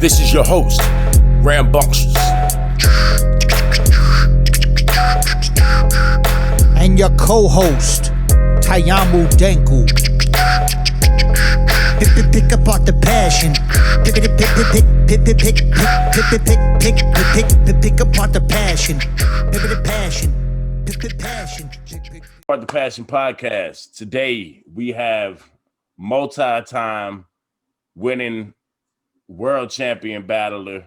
This is your host, Rambunctious. And your co-host, Tayamu Denku. Pick apart the passion. Pick apart the passion. Pick the passion. Part the Passion Podcast. Today we have multi-time winning world champion battler.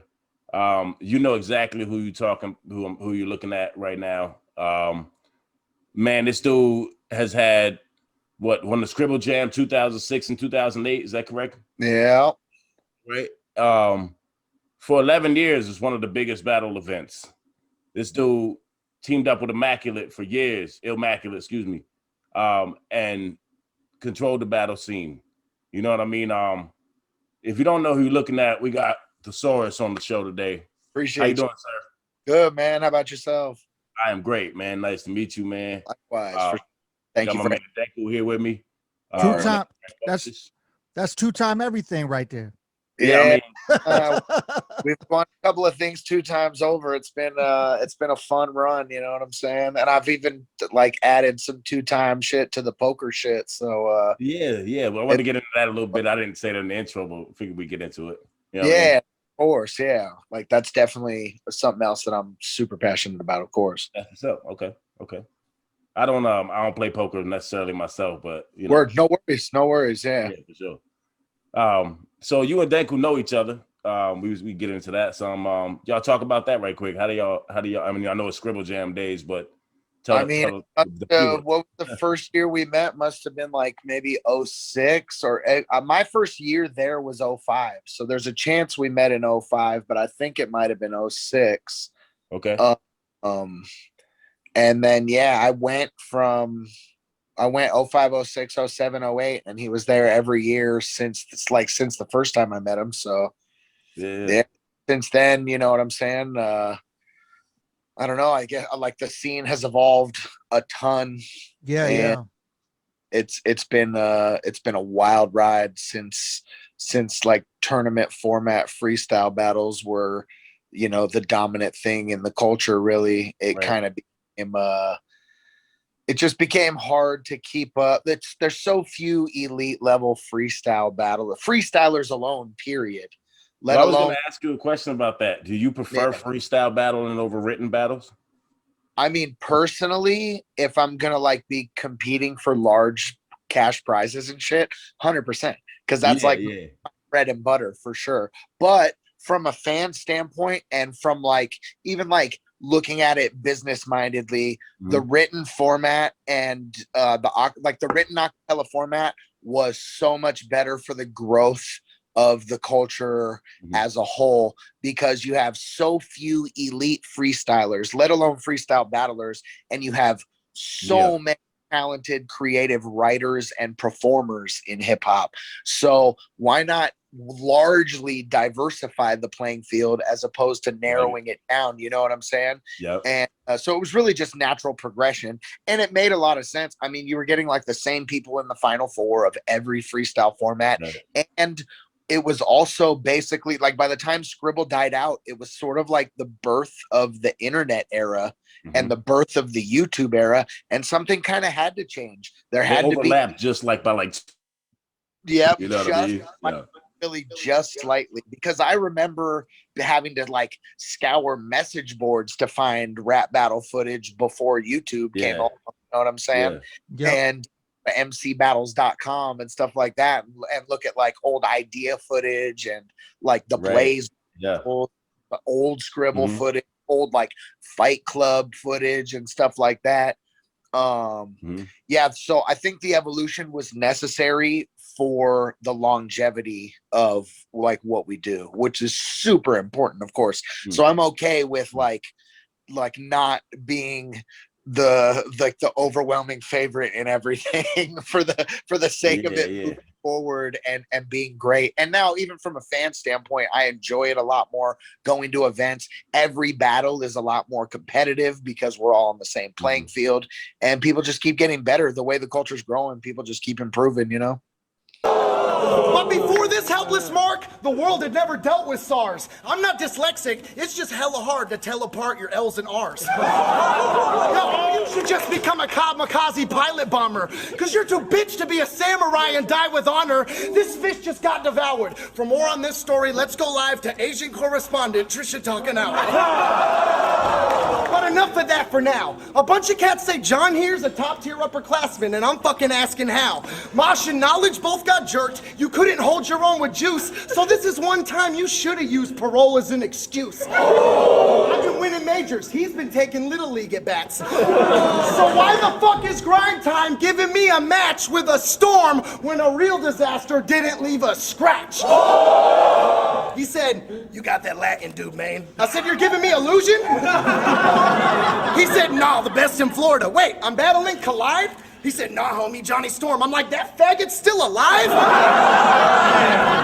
You know exactly who you're looking at right now. Man, this dude has had won the Scribble Jam 2006 and 2008. Is that correct? Yeah. Right. For 11 years, it's one of the biggest battle events. This dude teamed up with Immaculate for years, and controlled the battle scene. You know what I mean? If you don't know who you're looking at, we got Thesaurus on the show today. Appreciate How you doing, sir? Good, man. How about yourself? I am great, man. Nice to meet you, man. Likewise. Thank you got for my man Deku here with me. Two-time. That's two-time everything right there. Yeah, we've won a couple of things 2 times over. It's been a fun run, you know what I'm saying? And I've even added some 2-time shit to the poker shit. So yeah. Well, I want to get into that a little bit. I didn't say that in the intro, but figured we get into it. You know of course, yeah. That's definitely something else that I'm super passionate about, of course. So okay. I don't play poker necessarily myself, but you know. No worries, yeah. Yeah, for sure. So you and Denku know each other. We get into that some. Y'all talk about that right quick. How do y'all? I mean, I know it's Scribble Jam days, but what was the first year we met? Must have been maybe 06 or my first year there was 05. So there's a chance we met in 05, but I think it might have been 06. Okay. And then I went 05, 06, 07, 08, and he was there every year since the first time I met him. So yeah, since then, you know what I'm saying? I don't know. I guess the scene has evolved a ton. Yeah. It's been a wild ride since tournament format freestyle battles were, the dominant thing in the culture. Really, it kind of became it just became hard to keep up. There's so few elite level freestylers alone, period. I was going to ask you a question about that. Do you prefer freestyle battling over written battles? I mean, personally, if I'm going to be competing for large cash prizes and shit, 100%. Because that's bread and butter for sure. But from a fan standpoint and from even looking at it business mindedly, the written format and the written acapella format was so much better for the growth of the culture as a whole, because you have so few elite freestylers, let alone freestyle battlers, and you have so many talented creative writers and performers in hip hop. So why not largely diversify the playing field as opposed to narrowing it down? You know what I'm saying? Yeah. And so it was really just natural progression, and it made a lot of sense. I mean, you were getting the same people in the final 4 of every freestyle format, and it was also basically by the time Scribble died out, it was sort of the birth of the internet era and the birth of the YouTube era, and something kind of had to change. There had to be just by you know what I mean? Really just slightly, because I remember having to scour message boards to find rap battle footage before YouTube came on. You know what I'm saying? Yeah. And emceebattles.com and stuff like that, and look at old idea footage and the Blaze, old Scribble footage, old Fight Club footage and stuff like that. So I think the evolution was necessary for the longevity of what we do, which is super important, of course. So I'm okay with not being the overwhelming favorite in everything for the sake of it moving forward and being great. And now, even from a fan standpoint, I enjoy it a lot more going to events. Every battle is a lot more competitive because we're all on the same playing field, and people just keep getting better. The way the culture's growing, people just keep improving, But before this helpless mark, the world had never dealt with SARS. I'm not dyslexic, it's just hella hard to tell apart your L's and R's. No, you should just become a kamikaze pilot bomber, because you're too bitch to be a samurai and die with honor. This fish just got devoured. For more on this story, let's go live to Asian correspondent Trisha talking out. But enough of that for now. A bunch of cats say John here's a top-tier upperclassman, and I'm fucking asking how. Mosh and Knowledge both got jerked. You couldn't hold your own with Juice, so this is one time you should have used parole as an excuse. I've been winning majors. He's been taking Little League at bats. So why the fuck is Grind Time giving me a match with a storm when a real disaster didn't leave a scratch? He said, you got that Latin dude, man. I said, you're giving me illusion? He said, nah, the best in Florida. Wait, I'm battling Collide? He said, nah, homie, Johnny Storm. I'm like, that faggot's still alive?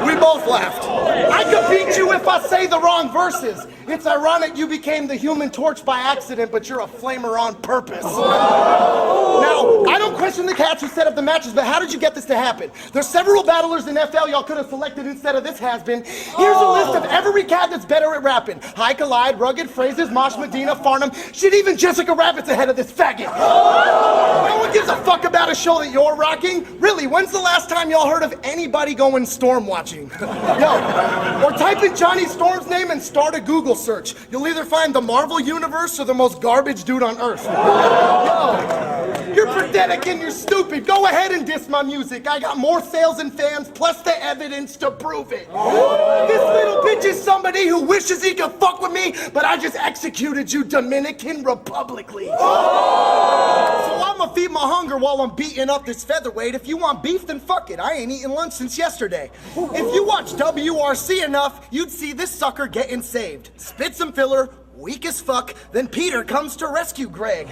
We both laughed. I could beat you if I say the wrong verses. It's ironic you became the Human Torch by accident, but you're a flamer on purpose. Now, I don't question the cats who set up the matches, but how did you get this to happen? There's several battlers in FL y'all could have selected instead of this has-been. Here's a list of every cat that's better at rapping. High Collide, Rugged Phrases, Mosh Medina, Farnham. Shit, even Jessica Rabbit's ahead of this faggot. No one gives a fuck about a show that you're rocking. Really, when's the last time y'all heard of anybody going storm watching? Yo, or type in Johnny Storm's name and start a Google search. You'll either find the Marvel Universe or the most garbage dude on Earth. Yo, you're pathetic and you're stupid. Go ahead and diss my music. I got more sales and fans, plus the evidence to prove it. This little bitch is somebody who wishes he could fuck with me, but I just executed you Dominican Republicly. So I'ma feed my hunger while I'm beating up this featherweight. If you want beef, then fuck it. I ain't eaten lunch since yesterday. If you watch WRC enough, you'd see this sucker getting saved. Spit some filler, weak as fuck, then Peter comes to rescue Greg.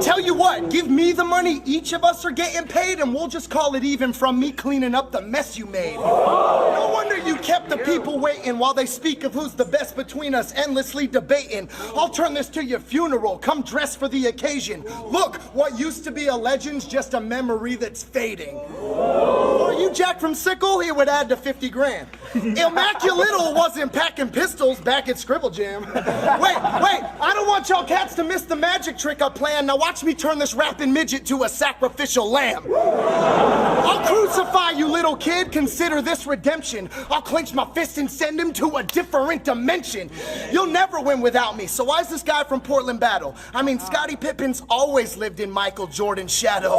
Tell you what, give me the money each of us are getting paid and we'll just call it even from me cleaning up the mess you made. No wonder you kept the people waiting while they speak of who's the best between us, endlessly debating. I'll turn this to your funeral, come dress for the occasion. Look, what used to be a legend's just a memory that's fading. Or you Jack from Sickle, it would add to 50 grand. Immaculate wasn't packing pistols back at Scribble Jam. Wait, I don't want y'all cats to miss the magic trick I planned. Now watch me turn this rapping midget to a sacrificial lamb. I'll crucify you, little kid. Consider this redemption. I'll clench my fist and send him to a different dimension. You'll never win without me. So why's this guy from Portland battle? I mean, Scottie Pippen's always lived in Michael Jordan's shadow.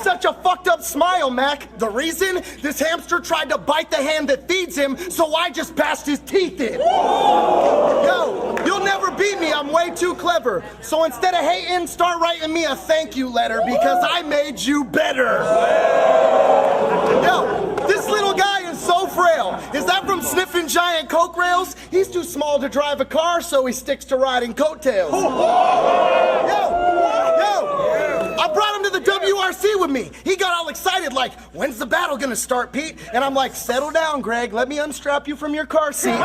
Such a fucked up smile, Mac. The reason? This hamster tried to bite the hand that feeds him, so I just bashed his teeth in. Yo, you'll never beat me. I'm way too clever. So instead of hating, start writing me a thank you letter because I made you better. Yo, this little guy is so frail. Is that from sniffing giant Coke rails? He's too small to drive a car, so he sticks to riding coattails. I brought him to the WRC with me. He got all excited like, when's the battle gonna start, Pete? And I'm like, settle down, Greg. Let me unstrap you from your car seat.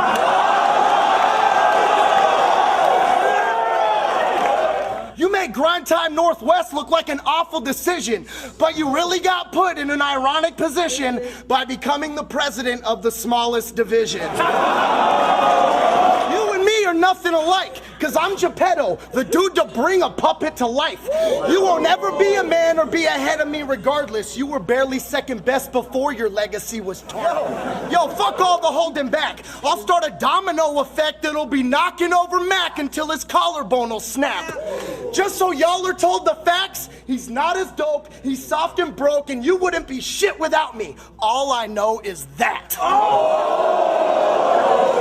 You made Grind Time Northwest look like an awful decision, but you really got put in an ironic position by becoming the president of the smallest division. You and me are nothing alike, because I'm Geppetto, the dude to bring a puppet to life. You won't ever be a man or be ahead of me regardless. You were barely second best before your legacy was torn. Yo, fuck all the holding back. I'll start a domino effect that'll be knocking over Mac until his collarbone will snap. Just so y'all are told the facts, he's not as dope, he's soft and broke, and you wouldn't be shit without me. All I know is that.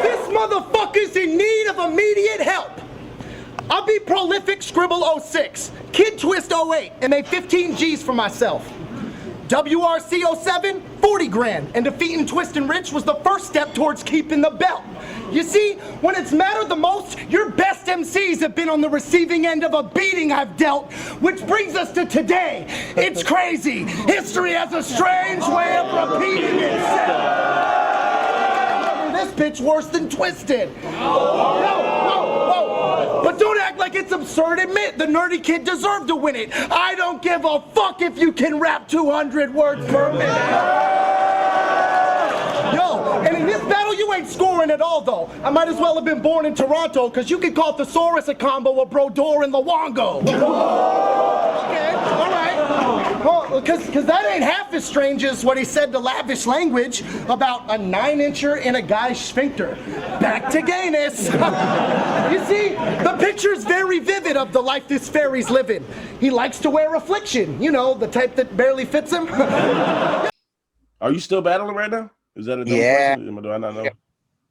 This motherfucker's in need of immediate help. I'll be prolific Scribble 06, Kid Twist 08, and made 15 G's for myself. WRC 07, 40 grand, and defeating Twist and Rich was the first step towards keeping the belt. You see, when it's mattered the most, your best MCs have been on the receiving end of a beating I've dealt, which brings us to today. It's crazy. History has a strange way of repeating itself. This bitch worse than Twisted. No. But don't act act like it's absurd, admit the nerdy kid deserved to win it. I don't give a fuck if you can rap 200 words per minute. Yo, and in this battle, you ain't scoring at all, though. I might as well have been born in Toronto, because you could call Thesaurus a combo of Brodor and Luongo. Okay, all right. Because that ain't half as strange as what he said to Lavish Language about a 9-incher in a guy's sphincter. Back to gayness. You see, the picture's very vivid of the life this fairy's living. He likes to wear affliction, you know, the type that barely fits him. Are you still battling right now? Is that a dumb question? Do I not know? Yeah.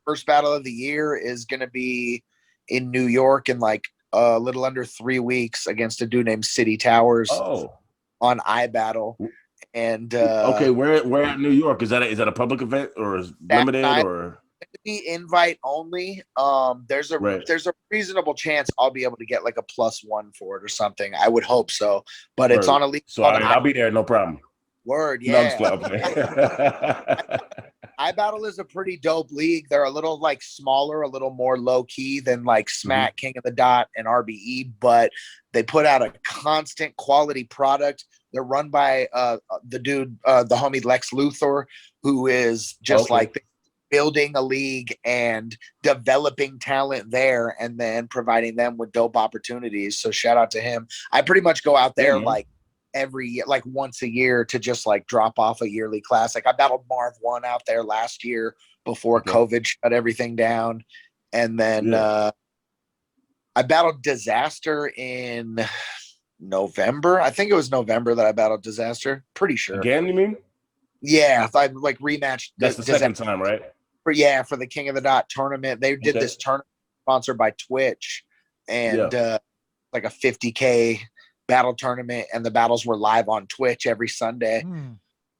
First battle of the year is going to be in New York in like a little under 3 weeks against a dude named City Towers on iBattle. And okay, where at New York? Is that a public event or is limited or? Be invite only. There's a reasonable chance I'll be able to get like a +1 for it or something. I would hope so, but it's on a league. So I'll be there, no problem. Word, yeah. No, iBattle is a pretty dope league. They're a little like smaller, a little more low key than like Smack, King of the Dot, and RBE, but they put out a constant quality product. They're run by the dude, the homie Lex Luthor, who is just like building a league and developing talent there and then providing them with dope opportunities. So shout out to him. I pretty much go out there like every year, like once a year, to just like drop off a yearly classic. I battled Marv 1 out there last year before COVID shut everything down. And then I battled Disaster in November. I think it was November that I battled Disaster. Pretty sure. Again, you mean? Yeah, I like rematched. That's the second time, right? For the King of the Dot tournament. They did this tournament sponsored by Twitch, and like a 50K battle tournament, and the battles were live on Twitch every Sunday.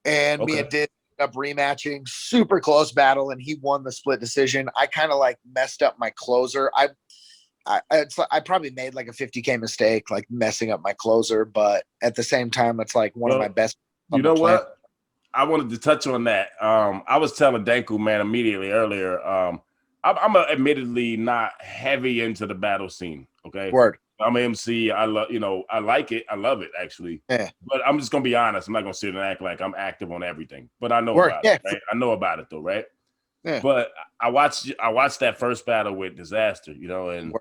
And me and Did up rematching, super close battle, and he won the split decision. I kind of like messed up my closer. I probably made like a 50K mistake, like messing up my closer, but at the same time, it's like one of my best. You know what? I wanted to touch on that. I was telling Danku, man, immediately earlier. I'm admittedly not heavy into the battle scene. Okay. Word. I'm an MC. I love, I like it. I love it actually. Yeah. But I'm just gonna be honest. I'm not gonna sit and act like I'm active on everything. But I know about it, right? I know about it though, right? Yeah. But I watched that first battle with Disaster, and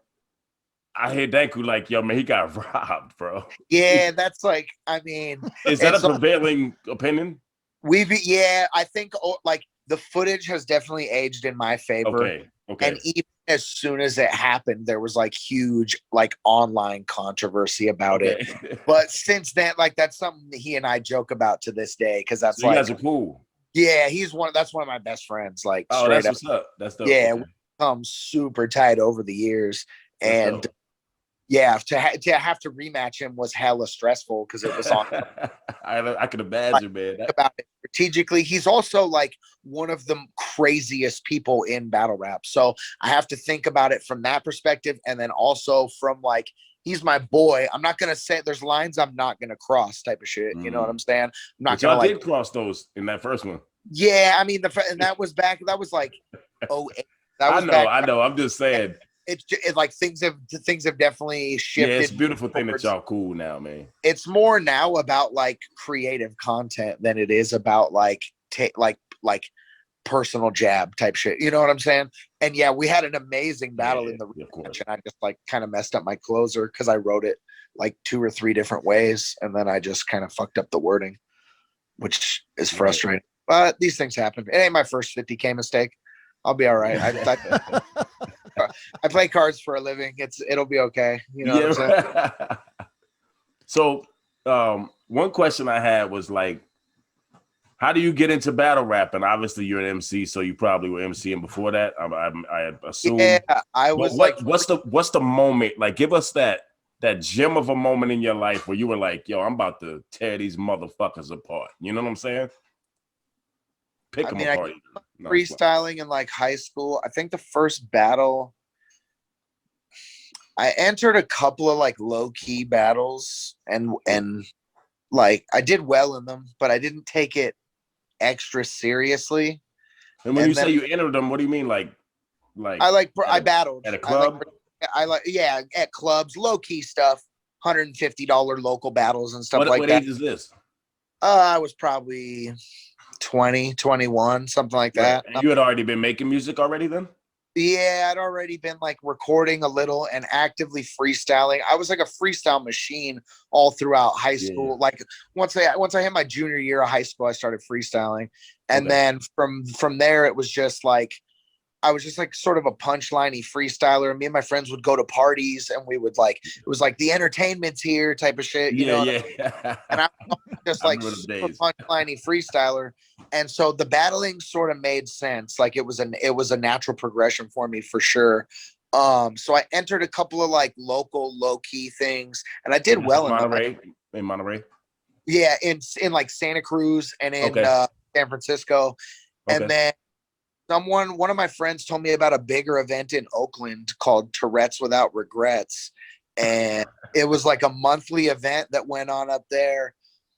I hear Danku like, yo, man, he got robbed, bro. Yeah, that's like, I mean, is that a prevailing opinion? I think like the footage has definitely aged in my favor. Okay. And even as soon as it happened, there was like huge like online controversy about it. But since then, like that's something that he and I joke about to this day, because that's you guys are cool. Yeah, that's one of my best friends. Like, that's what's up. That's dope. Yeah, we become super tight over the years, and to have to rematch him was hella stressful because it was on. I can imagine, man. About it strategically, he's also like one of the craziest people in battle rap. So I have to think about it from that perspective, and then also from like, he's my boy. I'm not gonna say there's lines I'm not gonna cross, type of shit. You know what I'm saying? I'm not gonna did cross those in that first one. Yeah, I mean and that was back. That was like, I know. I'm just saying. It's like things have definitely shifted. Yeah, it's a beautiful thing that y'all cool now, man. It's more now about like creative content than it is about like personal jab type shit. You know what I'm saying? And yeah, we had an amazing battle in the rematch, and I just like kind of messed up my closer because I wrote it like 2 or 3 different ways, and then I just kind of fucked up the wording, which is frustrating. But these things happen. It ain't my first 50K mistake. I'll be all right. I play cards for a living. It'll be okay. You know what I'm saying? So one question I had was like, how do you get into battle rap? And obviously you're an MC, so you probably were MCing before that. I assume. Yeah, I was what's the moment? Like, give us that gem of a moment in your life where you were like, yo, I'm about to tear these motherfuckers apart. You know what I'm saying? Pick them apart. Freestyling in like high school. I think the first battle, I entered a couple of like low key battles, and like I did well in them, but I didn't take it extra seriously. And when you say you entered them, what do you mean? Like I battled at a club. I like, yeah, at clubs, low key stuff, $150 local battles and stuff like what that. age is this? I was probably 20, 21, something like that. And you had already been making music already then? Yeah, I'd already been like recording a little and actively freestyling. I was like a freestyle machine all throughout high school. Like once I hit my junior year of high school, I started freestyling. And then from there it was just like I was just like sort of a punchliney freestyler. Me and my friends would go to parties and we would like, it was like the entertainment's here type of shit, you know? Yeah. And I was just like super punchliney freestyler. And so the battling sort of made sense. Like it was a natural progression for me for sure. So I entered a couple of like local low key things and I did well in Monterey. Yeah. In like Santa Cruz and in San Francisco. And then one of my friends told me about a bigger event in Oakland called Tourette's Without Regrets. And it was like a monthly event that went on up there.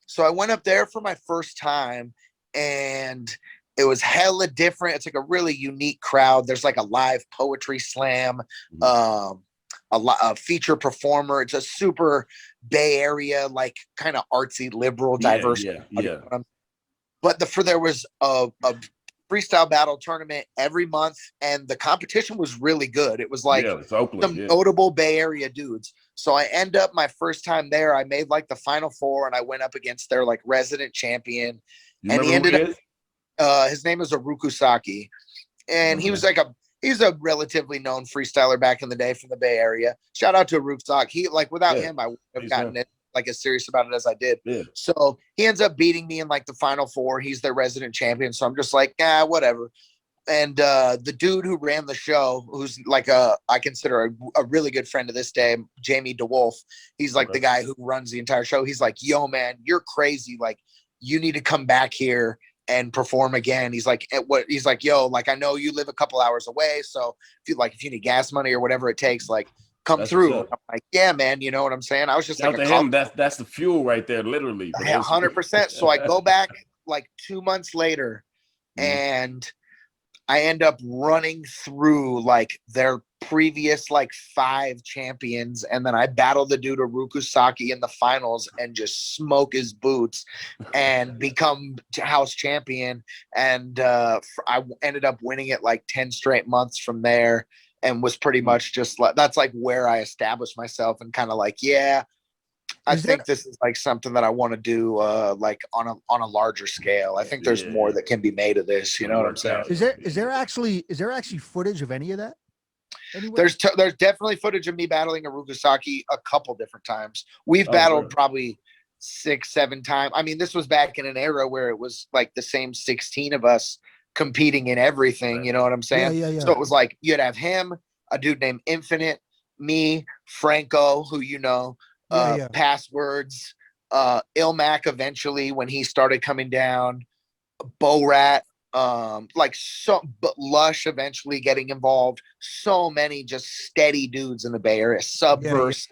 So I went up there for my first time and it was hella different. It's like a really unique crowd. There's like a live poetry slam, a feature performer. It's a super Bay Area, like kind of artsy, liberal, diverse. But there was a freestyle battle tournament every month and the competition was really good. It was like some notable Bay Area dudes. So I end up my first time there, I made like the final four and I went up against their like resident champion. And he ended up, his name is Aruku Saki. And he was like he's a relatively known freestyler back in the day from the Bay Area. Shout out to Aruku Saki. He like without him, I would have gotten it like as serious about it as I did. So he ends up beating me in like the final four. He's their resident champion. So I'm just like, whatever. And the dude who ran the show, who's like I consider a really good friend to this day, Jamie DeWolf. He's like the guy who runs the entire show. He's like, yo, man, you're crazy. Like you need to come back here and perform again. He's like, yo, like, I know you live a couple hours away. So if you need gas money or whatever it takes, like, come through. I'm like, yeah, man, you know what I'm saying? I was just like, that's the fuel right there, literally. Yeah, 100%. So I go back like 2 months later and I end up running through like their previous like 5 champions. And then I battle the dude Aruku Saki in the finals and just smoke his boots and become house champion. And I ended up winning it like 10 straight months from there. And was pretty much just like, that's like where I established myself and kind of like, I think this is like something that I want to do like on a larger scale. I think there's more that can be made of this. You know what I'm saying? Is there actually footage of any of that? Anywhere? There's definitely footage of me battling Aruku Saki a couple different times. We've battled probably 6-7 times. I mean, this was back in an era where it was like the same 16 of us competing in everything, you know what I'm saying? Yeah. So it was like you'd have him, a dude named Infinite, me, Franco, who you know, Passwords, Ilmac eventually when he started coming down, Bo Rat, Lush eventually getting involved. So many just steady dudes in the Bay Area, Subverse,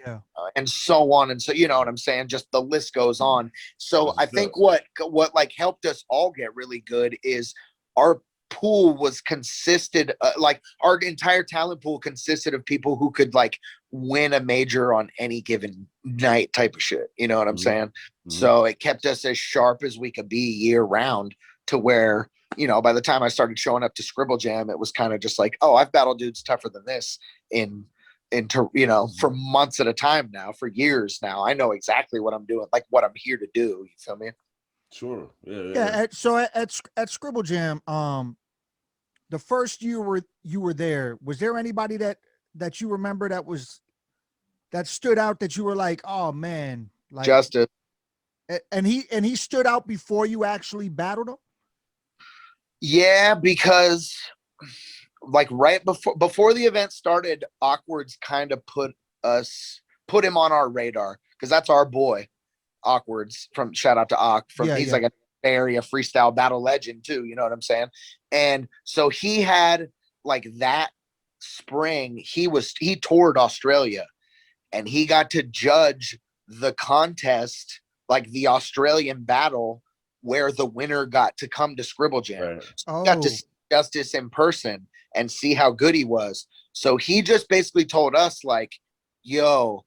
and so on. And so, you know what I'm saying? Just the list goes on. So I think what like helped us all get really good is our pool was consisted like our entire talent pool consisted of people who could like win a major on any given night type of shit. You know what I'm saying? So it kept us as sharp as we could be year round to where, you know, by the time I started showing up to Scribble Jam, it was kind of just like, oh, I've battled dudes tougher than this you know, for months at a time now, for years now. I know exactly what I'm doing, like what I'm here to do. You feel me? Sure. So at Scribble Jam, the first year you were there, was there anybody that you remember that stood out that you were like, oh man, like Justice? And he stood out before you actually battled him? Yeah, because like right before the event started, Awkward's kind of put him on our radar because that's our boy, Awkward's from shout out to Awk from he's like an area freestyle battle legend too, you know what I'm saying? And so he had like that spring, he toured Australia and he got to judge the contest, like the Australian battle where the winner got to come to Scribble Jam. So he got to see Justice in person and see how good he was. So he just basically told us like, yo,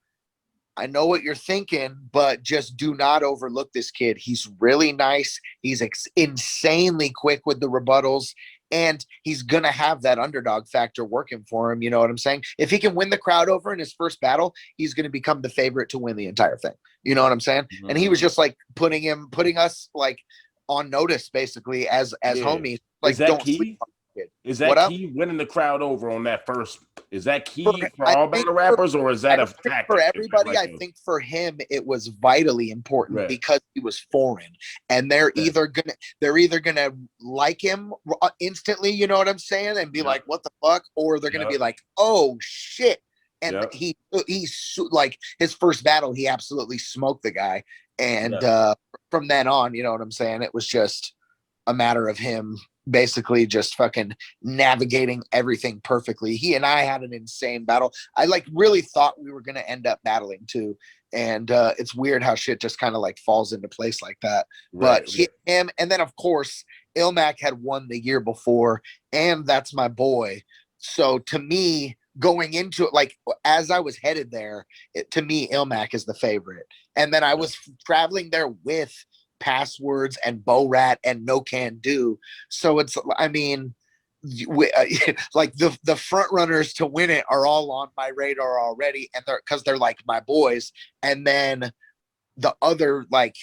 I know what you're thinking, but just do not overlook this kid. He's really nice. He's insanely quick with the rebuttals, and he's going to have that underdog factor working for him. You know what I'm saying? If he can win the crowd over in his first battle, he's going to become the favorite to win the entire thing. You know what I'm saying? Mm-hmm. And he was just like putting us like on notice basically as homies. Like, is that don't key? sleep on the kid. Is that key? Winning the crowd over on that first, is that key for all battle rappers, or is that a tactic for everybody? I think for him it was vitally important because he was foreign, and they're either gonna like him instantly, you know what I'm saying, and be like, what the fuck, or they're gonna be like, oh shit. And he's like, his first battle, he absolutely smoked the guy, and from then on, you know what I'm saying, it was just a matter of him basically just fucking navigating everything perfectly. He and I had an insane battle. I like really thought we were going to end up battling too. And it's weird how shit just kind of like falls into place like that. But him, and then of course, Ilmac had won the year before, and that's my boy. So to me, going into it, like as I was headed there, to me, Ilmac is the favorite. And then I was traveling there with Passwords and Bo Rat and No Can Do. So it's, I mean, like the front runners to win it are all on my radar already, and they're like my boys. And then the other like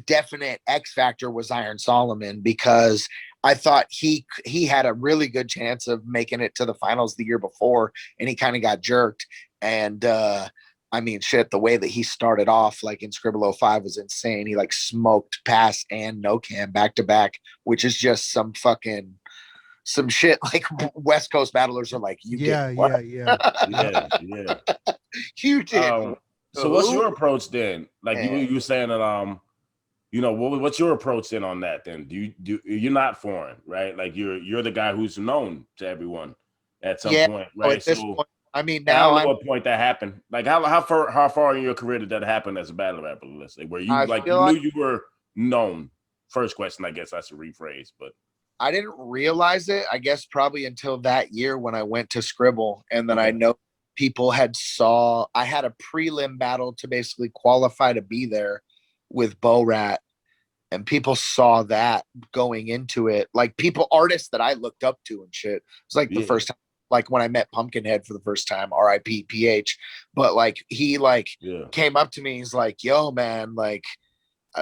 definite X factor was Iron Solomon, because I thought he had a really good chance of making it to the finals the year before, and he kind of got jerked. And I mean, shit, the way that he started off, like in Scribble 05, was insane. He like smoked Pass and No Can back to back, which is just some shit like West Coast battlers are like, you did what? Yeah. You did. So what's your approach then? Like you were saying that you know, what's your approach then on that then? You're not foreign, right? Like you're the guy who's known to everyone at some point, right? At this point, I mean, now I don't know what point that happened. Like how far in your career did that happen as a battle rapper? Let's say where you knew you were known. First question, I guess I should rephrase, but I didn't realize it, I guess, probably until that year when I went to Scribble, and then I know people I had a prelim battle to basically qualify to be there with Bo Rat, and people saw that going into it. Like artists that I looked up to and shit. It was like the first time, like when I met Pumpkinhead for the first time, RIP PH. But like he came up to me, he's like, yo man, like,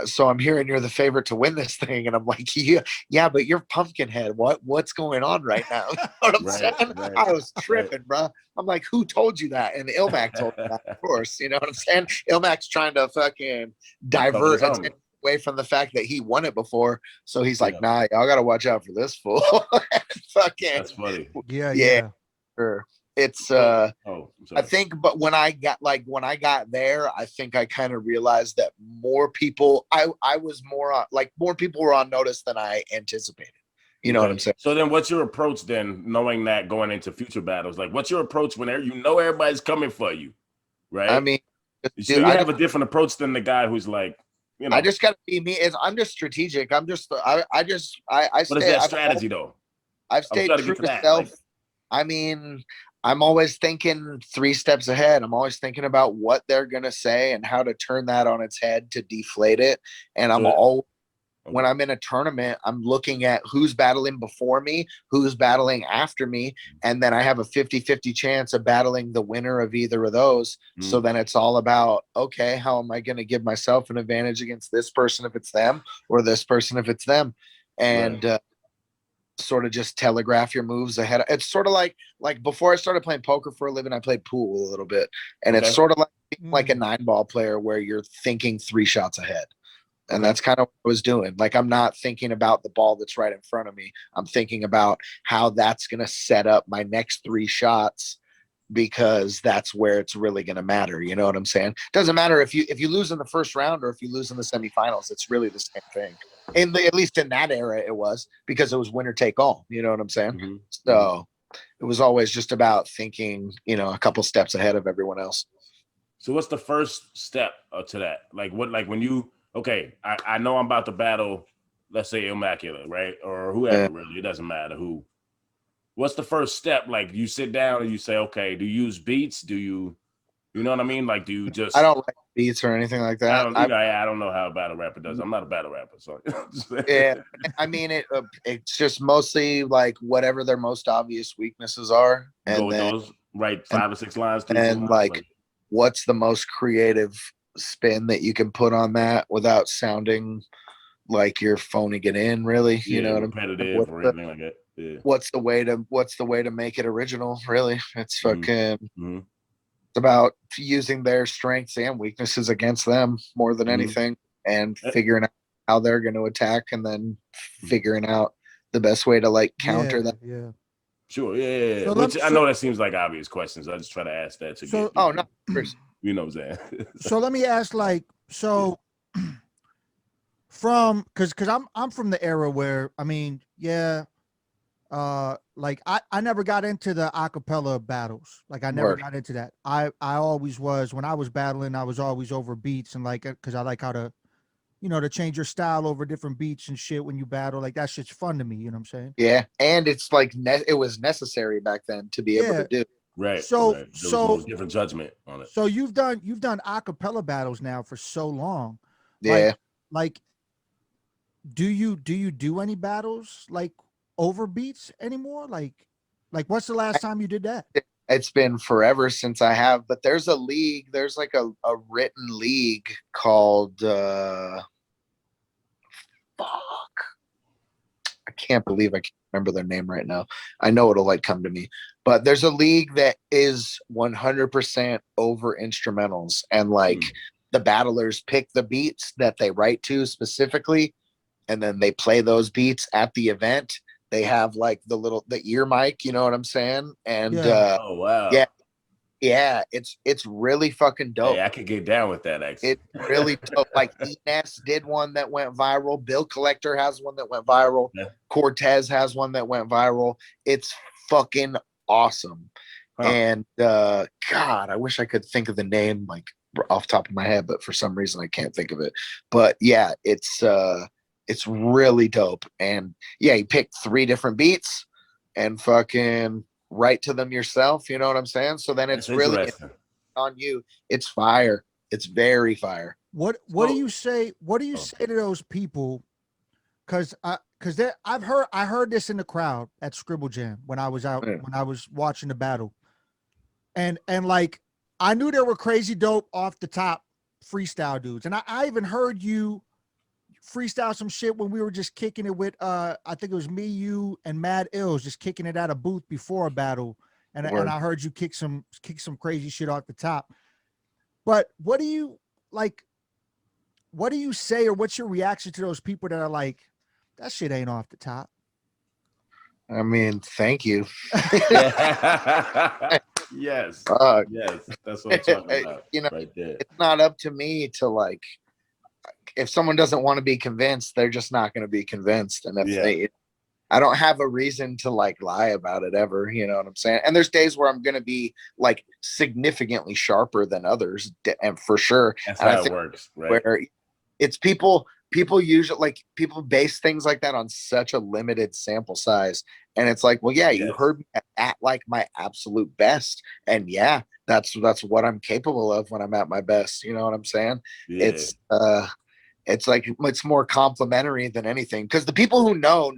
so I'm hearing you're the favorite to win this thing. And I'm like, yeah, but you're Pumpkinhead. What's going on right now? You know what I'm saying? Right. I was tripping, bro. I'm like, who told you that? And Ilmac told me that, of course. You know what I'm saying? Ilmac's trying to fucking divert attention away from the fact that he won it before. So he's like, nah, y'all got to watch out for this fool. Fucking. That's funny. Yeah. Sure. It's I think, but when I got there, I think I kind of realized that more people more people were on notice than I anticipated. You know what I'm saying? So then what's your approach then, knowing that going into future battles? Like what's your approach when you know everybody's coming for you, right? I mean, so you have a different approach than the guy who's like, you know. I just gotta be me. I'm just strategic. I'm just I what is that strategy though? I've stayed true to self. Like, I mean, I'm always thinking 3 steps ahead. I'm always thinking about what they're going to say and how to turn that on its head to deflate it. And when I'm in a tournament, I'm looking at who's battling before me, who's battling after me. And then I have a 50-50 chance of battling the winner of either of those. So then it's all about, okay, how am I going to give myself an advantage against this person if it's them, or this person if it's them? And, sort of just telegraph your moves ahead. It's sort of like before I started playing poker for a living, I played pool a little bit, and it's sort of like a 9-ball player where you're thinking 3 shots ahead, and that's kind of what I was doing. Like I'm not thinking about the ball that's right in front of me. I'm thinking about how that's going to set up my next 3 shots, because that's where it's really going to matter. You know what I'm saying? Doesn't matter if you lose in the first round or if you lose in the semifinals. It's really the same thing. At least in that era, it was, because it was winner take all. You know what I'm saying? So it was always just about thinking, you know, a couple steps ahead of everyone else. So what's the first step to that? Like when you, I know I'm about to battle, let's say Immaculate, right? Or whoever, really, it doesn't matter who. what's the first step? Like you sit down and you say, okay, do you use beats? Do you know what I mean? Like, do you just? I don't like beats or anything like that. I don't know how a battle rapper does. I'm not a battle rapper, so yeah. I mean, it's just mostly like whatever their most obvious weaknesses are, and go with then those, right? 5 or 6 lines, and like what's the most creative spin that you can put on that without sounding like you're phoning it in, really. You know what repetitive or anything like that. Yeah. What's the way to make it original, really? It's fucking Mm-hmm. it's about using their strengths and weaknesses against them more than anything, and figuring out how they're going to attack, and then figuring out the best way to like counter that. Yeah. Sure, yeah. So which I know that seems like obvious questions. I just try to ask that to get. Oh no, you know what I'm saying. So let me ask, like, so from because I'm from the era where, I mean, like I never got into the acapella battles. Like I never got into that. I always was, when I was battling, I was always over beats, and like, because I like how to, to change your style over different beats and shit when you battle. Like that shit's fun to me. You know what I'm saying? Yeah, and it's like it was necessary back then to be able to do. Right. So there was different judgment on it. So you've done acapella battles now for so long. Yeah. Like do you do any battles like over beats anymore? Like what's the last time you did that? It's been forever since I have, but there's a league, there's like a written league called I can't believe I can't remember their name right now. I know it'll like come to me, but there's a league that is 100% over instrumentals, and like the battlers pick the beats that they write to specifically, and then they play those beats at the event. They have like the ear mic, you know what I'm saying? And oh wow. Yeah, it's really fucking dope. Hey, I could get down with that, actually. It's really dope. Like Enes did one that went viral. Bill Collector has one that went viral. Yeah. Cortez has one that went viral. It's fucking awesome. Huh. And God, I wish I could think of the name like off the top of my head, but for some reason I can't think of it. But yeah, it's really dope. And yeah, you pick 3 different beats and fucking write to them yourself, you know what I'm saying? So then it's really on you. It's fire. It's very fire. What do you say? What do you say to those people? Because I heard this in the crowd at Scribble Jam when I was out, when I was watching the battle, and like I knew there were crazy dope off the top freestyle dudes, and I even heard you freestyle some shit when we were just kicking it with I think it was me, you, and Mad Ills, just kicking it at a booth before a battle, and I heard you kick some crazy shit off the top. But what do you say, or what's your reaction to those people that are like, that shit ain't off the top? I mean, thank you. Yes, that's what I'm talking about. You know, right there. It's not up to me to like, if someone doesn't want to be convinced, they're just not going to be convinced. And if I don't have a reason to like lie about it ever, you know what I'm saying? And there's days where I'm going to be like significantly sharper than others, and for sure. That's and how it works, right? Where it's people usually, like, people base things like that on such a limited sample size. And it's like, well, yeah, you heard me at like my absolute best. And yeah, that's what I'm capable of when I'm at my best. You know what I'm saying? Yeah. It's like, it's more complimentary than anything, because the people who know,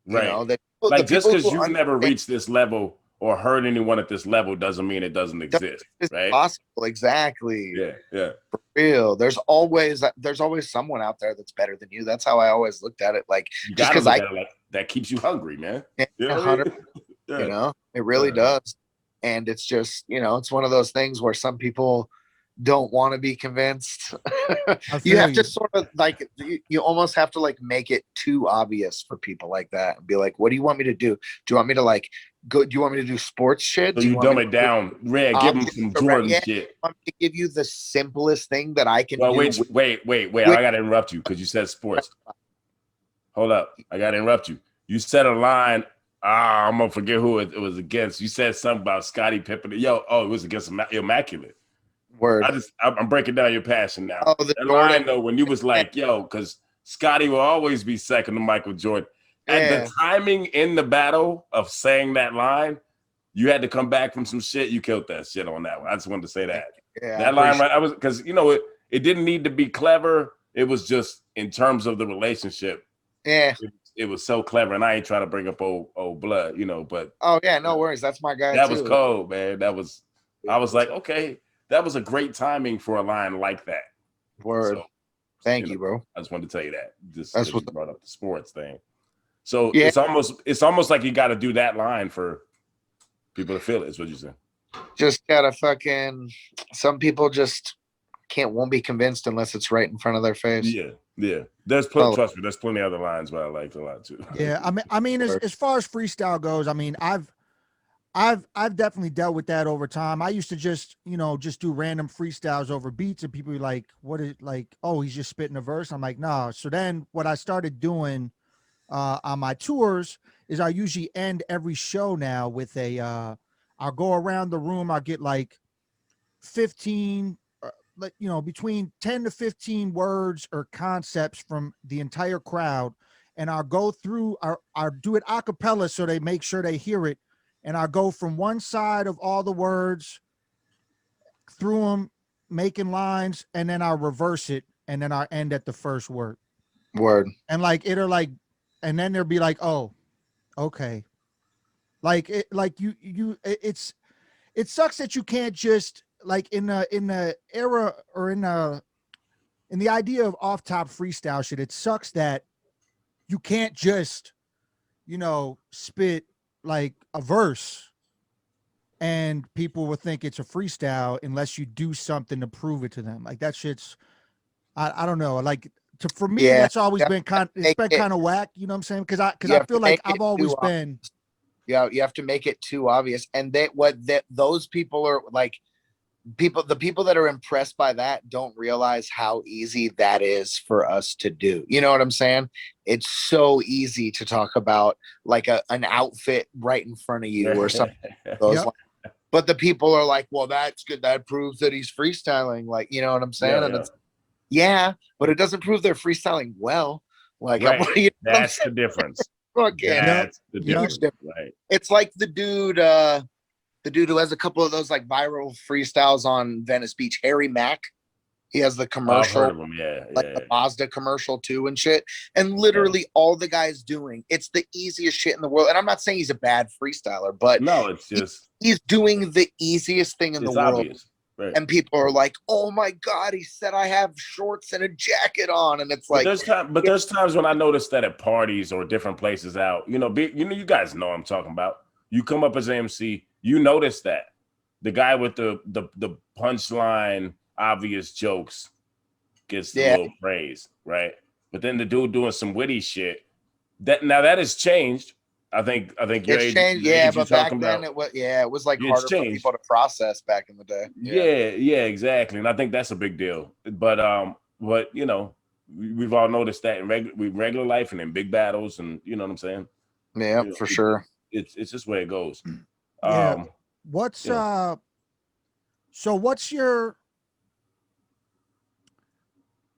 right? You know, that like, just because you've never reached this level or heard anyone at this level doesn't mean it doesn't exist. It's right? Possible, exactly. Yeah. For real. There's always someone out there that's better than you. That's how I always looked at it. Like, you just because that keeps you hungry, man. You know, it really does. And it's just, you know, it's one of those things where some people don't want to be convinced. You have to sort of like, you almost have to like make it too obvious for people like that and be like, what do you want me to do? Do you want me to like go? Do you want me to do sports shit? So you dumb it down. Red, give them some Jordan shit. I want me to give you the simplest thing that I can do. Wait. I got to interrupt you because you said sports. Hold up. I got to interrupt you. You said a line. I'm going to forget who it was against. You said something about Scottie Pippen. It was against Immaculate. Word. I'm breaking down your passion now. Oh, that line though, when you was like, yo, because Scotty will always be second to Michael Jordan. at the timing in the battle of saying that line, you had to come back from some shit. You killed that shit on that one. I just wanted to say that. Yeah, that line, right? I was because it didn't need to be clever. It was just in terms of the relationship. Yeah, it was so clever, and I ain't trying to bring up old blood, but oh yeah, no worries. That's my guy. that too. was cold, man. I was like, okay, that was a great timing for a line like that. Word. So, Thank you, bro. I just wanted to tell you that. Just That's what you brought up the sports thing. So Yeah. it's almost like you got to do that line for people to feel it. Is what you said. Just gotta fucking. Some people just won't be convinced unless it's right in front of their face. Yeah. There's trust me. There's plenty of other lines where I liked a lot too. Yeah, I mean, as far as freestyle goes, I mean, I've definitely dealt with that over time. I used to just do random freestyles over beats, and people be like, "What is like? Oh, he's just spitting a verse." I'm like, "No." So then, what I started doing on my tours is I usually end every show now with I'll go around the room. I'll get like 15, between 10 to 15 words or concepts from the entire crowd, and I'll go through. I'll do it a cappella so they make sure they hear it. And I'll go from one side of all the words through them, making lines, and then I'll reverse it, and then I'll end at the first word. Word. And and then they'll be like, "Oh, okay." It sucks that you can't just like in the era or in the idea of off top freestyle shit. It sucks that you can't just spit like a verse and people will think it's a freestyle unless you do something to prove it to them. Like that shit's, I don't know. Like for me, that's always been kind of whack. You know what I'm saying? Because I feel like I've always been. Yeah, you have to make it too obvious, and those people are like the people that are impressed by that don't realize how easy that is for us to do. You know what I'm saying? It's so easy to talk about like an outfit right in front of you or something. But the people are like, well, that's good. That proves that he's freestyling. Like, you know what I'm saying? But it doesn't prove they're freestyling well. Like, right. That's the difference. That's the difference. Right. It's like the dude who has a couple of those like viral freestyles on Venice Beach, Harry Mack. He has the commercial, I've heard of him. The Mazda commercial too and shit. And literally all the guy's doing, it's the easiest shit in the world. And I'm not saying he's a bad freestyler, but no, it's just he's doing the easiest thing in the world. Obvious. Right. And people are like, "Oh my God, he said I have shorts and a jacket on," and it's like, there's times when I notice that at parties or different places out, you guys know what I'm talking about. You come up as an MC, you notice that the guy with the punchline, obvious jokes gets the little praise, right? But then the dude doing some witty shit that has changed. I think it's changed. Yeah, but back then it was like harder for people to process back in the day. Yeah, exactly. And I think that's a big deal. But we've all noticed that in regular life and in big battles, and you know what I'm saying? Yeah, for sure. It's just where it goes. Yeah.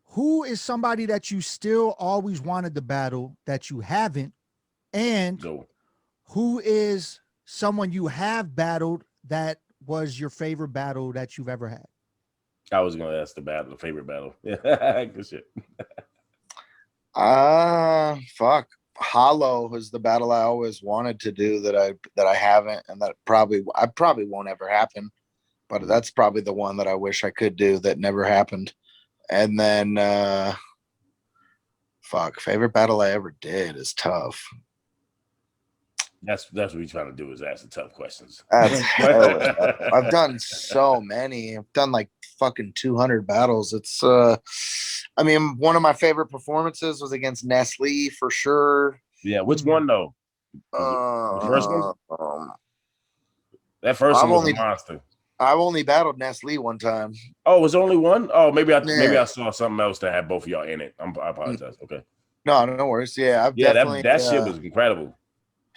Who is somebody that you still always wanted to battle that you haven't? And who is someone you have battled that was your favorite battle that you've ever had? I was going to ask the favorite battle. Yeah, good shit. Fuck. Hollow was the battle I always wanted to do that I haven't, and that probably won't ever happen. But that's probably the one that I wish I could do that never happened. And then, favorite battle I ever did is tough. That's what we're trying to do, is ask the tough questions. I've done so many. I've done like fucking 200 battles. It's one of my favorite performances was against Nestle for sure. Yeah, which one though? The first one? That first one was a monster. I've only battled Nestle one time. Oh, it was only one? Oh, maybe I saw something else that had both of y'all in it. I apologize. Okay. No worries. Yeah, that shit was incredible.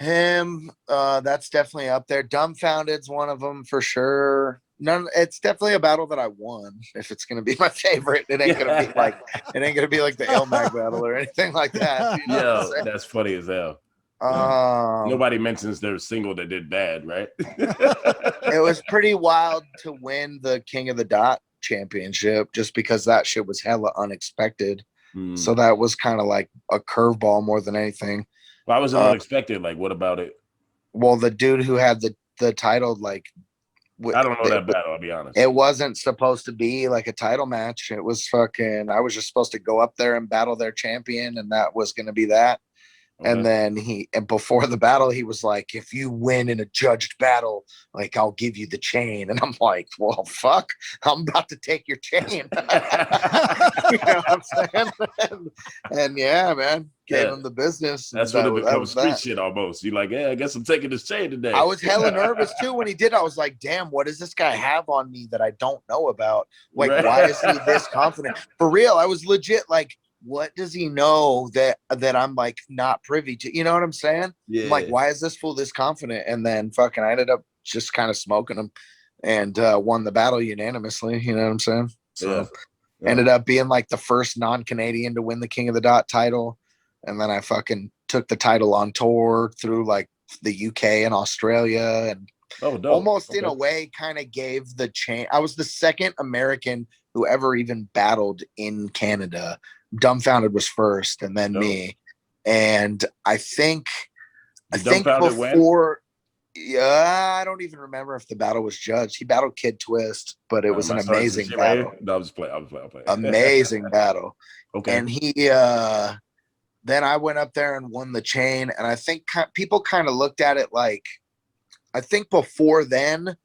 Him, that's definitely up there. Dumbfounded's one of them for sure. None. It's definitely a battle that I won. If it's gonna be my favorite, it ain't gonna be like the Ilmac battle or anything like that. You know what I'm Yo, saying? that's funny as hell. Um, Nobody mentions their single that did bad, right? it was pretty wild to win the King of the Dot championship just because that shit was hella unexpected. So that was kind of like a curveball more than anything. Why was it unexpected? Like, what about it? Well, the dude who had the title, like, I don't know that battle, I'll be honest. it wasn't supposed to be like a title match. It was fucking, I was just supposed to go up there and battle their champion, and that was going to be that. Okay. And then before the battle, he was like, if you win in a judged battle, like, I'll give you the chain. And I'm like, well, fuck, I'm about to take your chain. You know what I'm saying? and yeah, man, gave him the business. That's when it becomes street shit almost. You're like, yeah, I guess I'm taking this chain today. I was hella nervous too when he did. I was like, damn, what does this guy have on me that I don't know about? Like, why is he this confident? For real, I was legit like, what does he know that I'm like not privy to? You know what I'm saying? Yeah. I'm like, why is this fool this confident? And then fucking I ended up just kind of smoking him and won the battle unanimously. You know what I'm saying? So ended up being like the first non-Canadian to win the King of the Dot title. And then I fucking took the title on tour through like the UK and Australia, and almost in a way kind of gave the chain. I was the second American who ever even battled in Canada. Dumbfounded was first, and then me. And I think before, I don't even remember if the battle was judged. He battled Kid Twist, but it was an amazing battle. Right? No, I'll play. Amazing battle. Okay. And he, then I went up there and won the chain. And I think people kind of looked at it like, I think before then,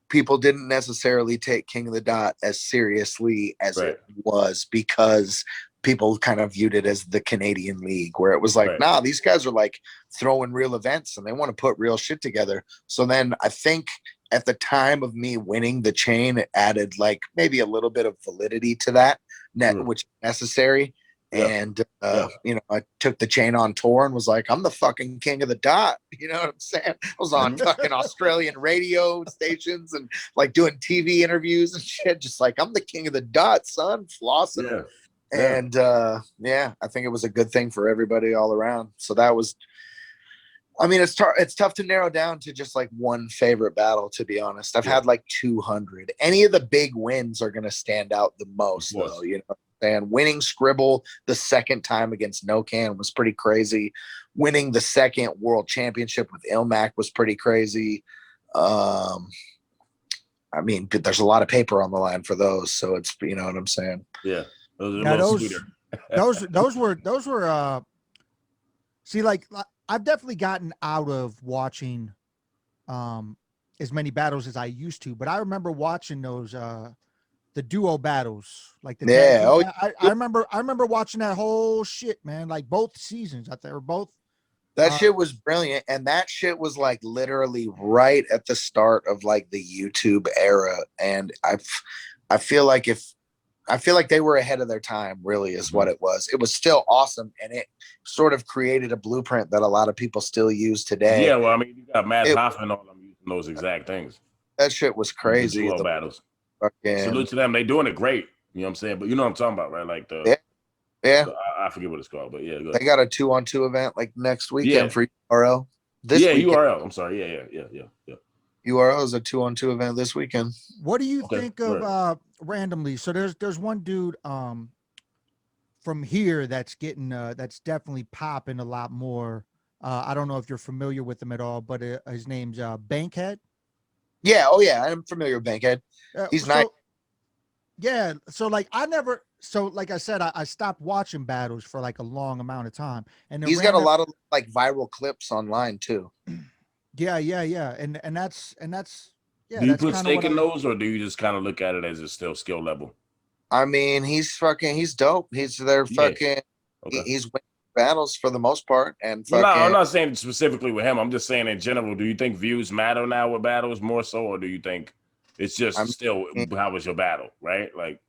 people didn't necessarily take King of the Dot as seriously as it was, because people kind of viewed it as the Canadian League, where it was like, nah, these guys are like throwing real events and they want to put real shit together. So then I think at the time of me winning the chain, it added like maybe a little bit of validity to that, which is necessary. And, you know, I took the chain on tour and was like, I'm the fucking King of the Dot. You know what I'm saying? I was on fucking Australian radio stations and like doing TV interviews and shit. Just like, I'm the King of the Dot, son, flossing. Yeah. And I think it was a good thing for everybody all around. So that was, I mean, it's tough to narrow down to just like one favorite battle, to be honest. I've had like 200. Any of the big wins are going to stand out the most, though, you know. And winning Scribble the second time against No Can was pretty crazy. Winning the second world championship with Ilmac was pretty crazy. I mean, there's a lot of paper on the line for those, so it's, you know what I'm saying? Yeah. Those were see, like, I've definitely gotten out of watching as many battles as I used to, but I remember watching those the duo battles, like the I remember watching that whole shit, man, like both seasons. I think they were both. That shit was brilliant, and that shit was like literally right at the start of like the YouTube era, and I feel like they were ahead of their time, really, is what it was. It was still awesome, and it sort of created a blueprint that a lot of people still use today. Yeah, well, I mean, you got Matt Hoffman on them using those exact things. That shit was crazy. The battles. Salute to them. They doing it great. You know what I'm saying? But you know what I'm talking about, right? Like the I forget what it's called, but yeah. They got a 2-on-2 event like next weekend for URL. URL. I'm sorry. Yeah. URL is a 2-on-2 event this weekend. What do you think of randomly? So there's one dude from here that's getting that's definitely popping a lot more. I don't know if you're familiar with him at all, but his name's Bankhead. Yeah. Oh yeah, I'm familiar with Bankhead. He's nice. Yeah. So like like I said, I stopped watching battles for like a long amount of time, and he's got a lot of like viral clips online too. Yeah. And that's yeah. Do you put stake in those, or do you just kind of look at it as it's still skill level? I mean, he's dope. He's their fucking. Okay. He's winning battles for the most part, and fucking. No, I'm not saying specifically with him. I'm just saying in general. Do you think views matter now with battles more so, or do you think it's just still how was your battle, right? Like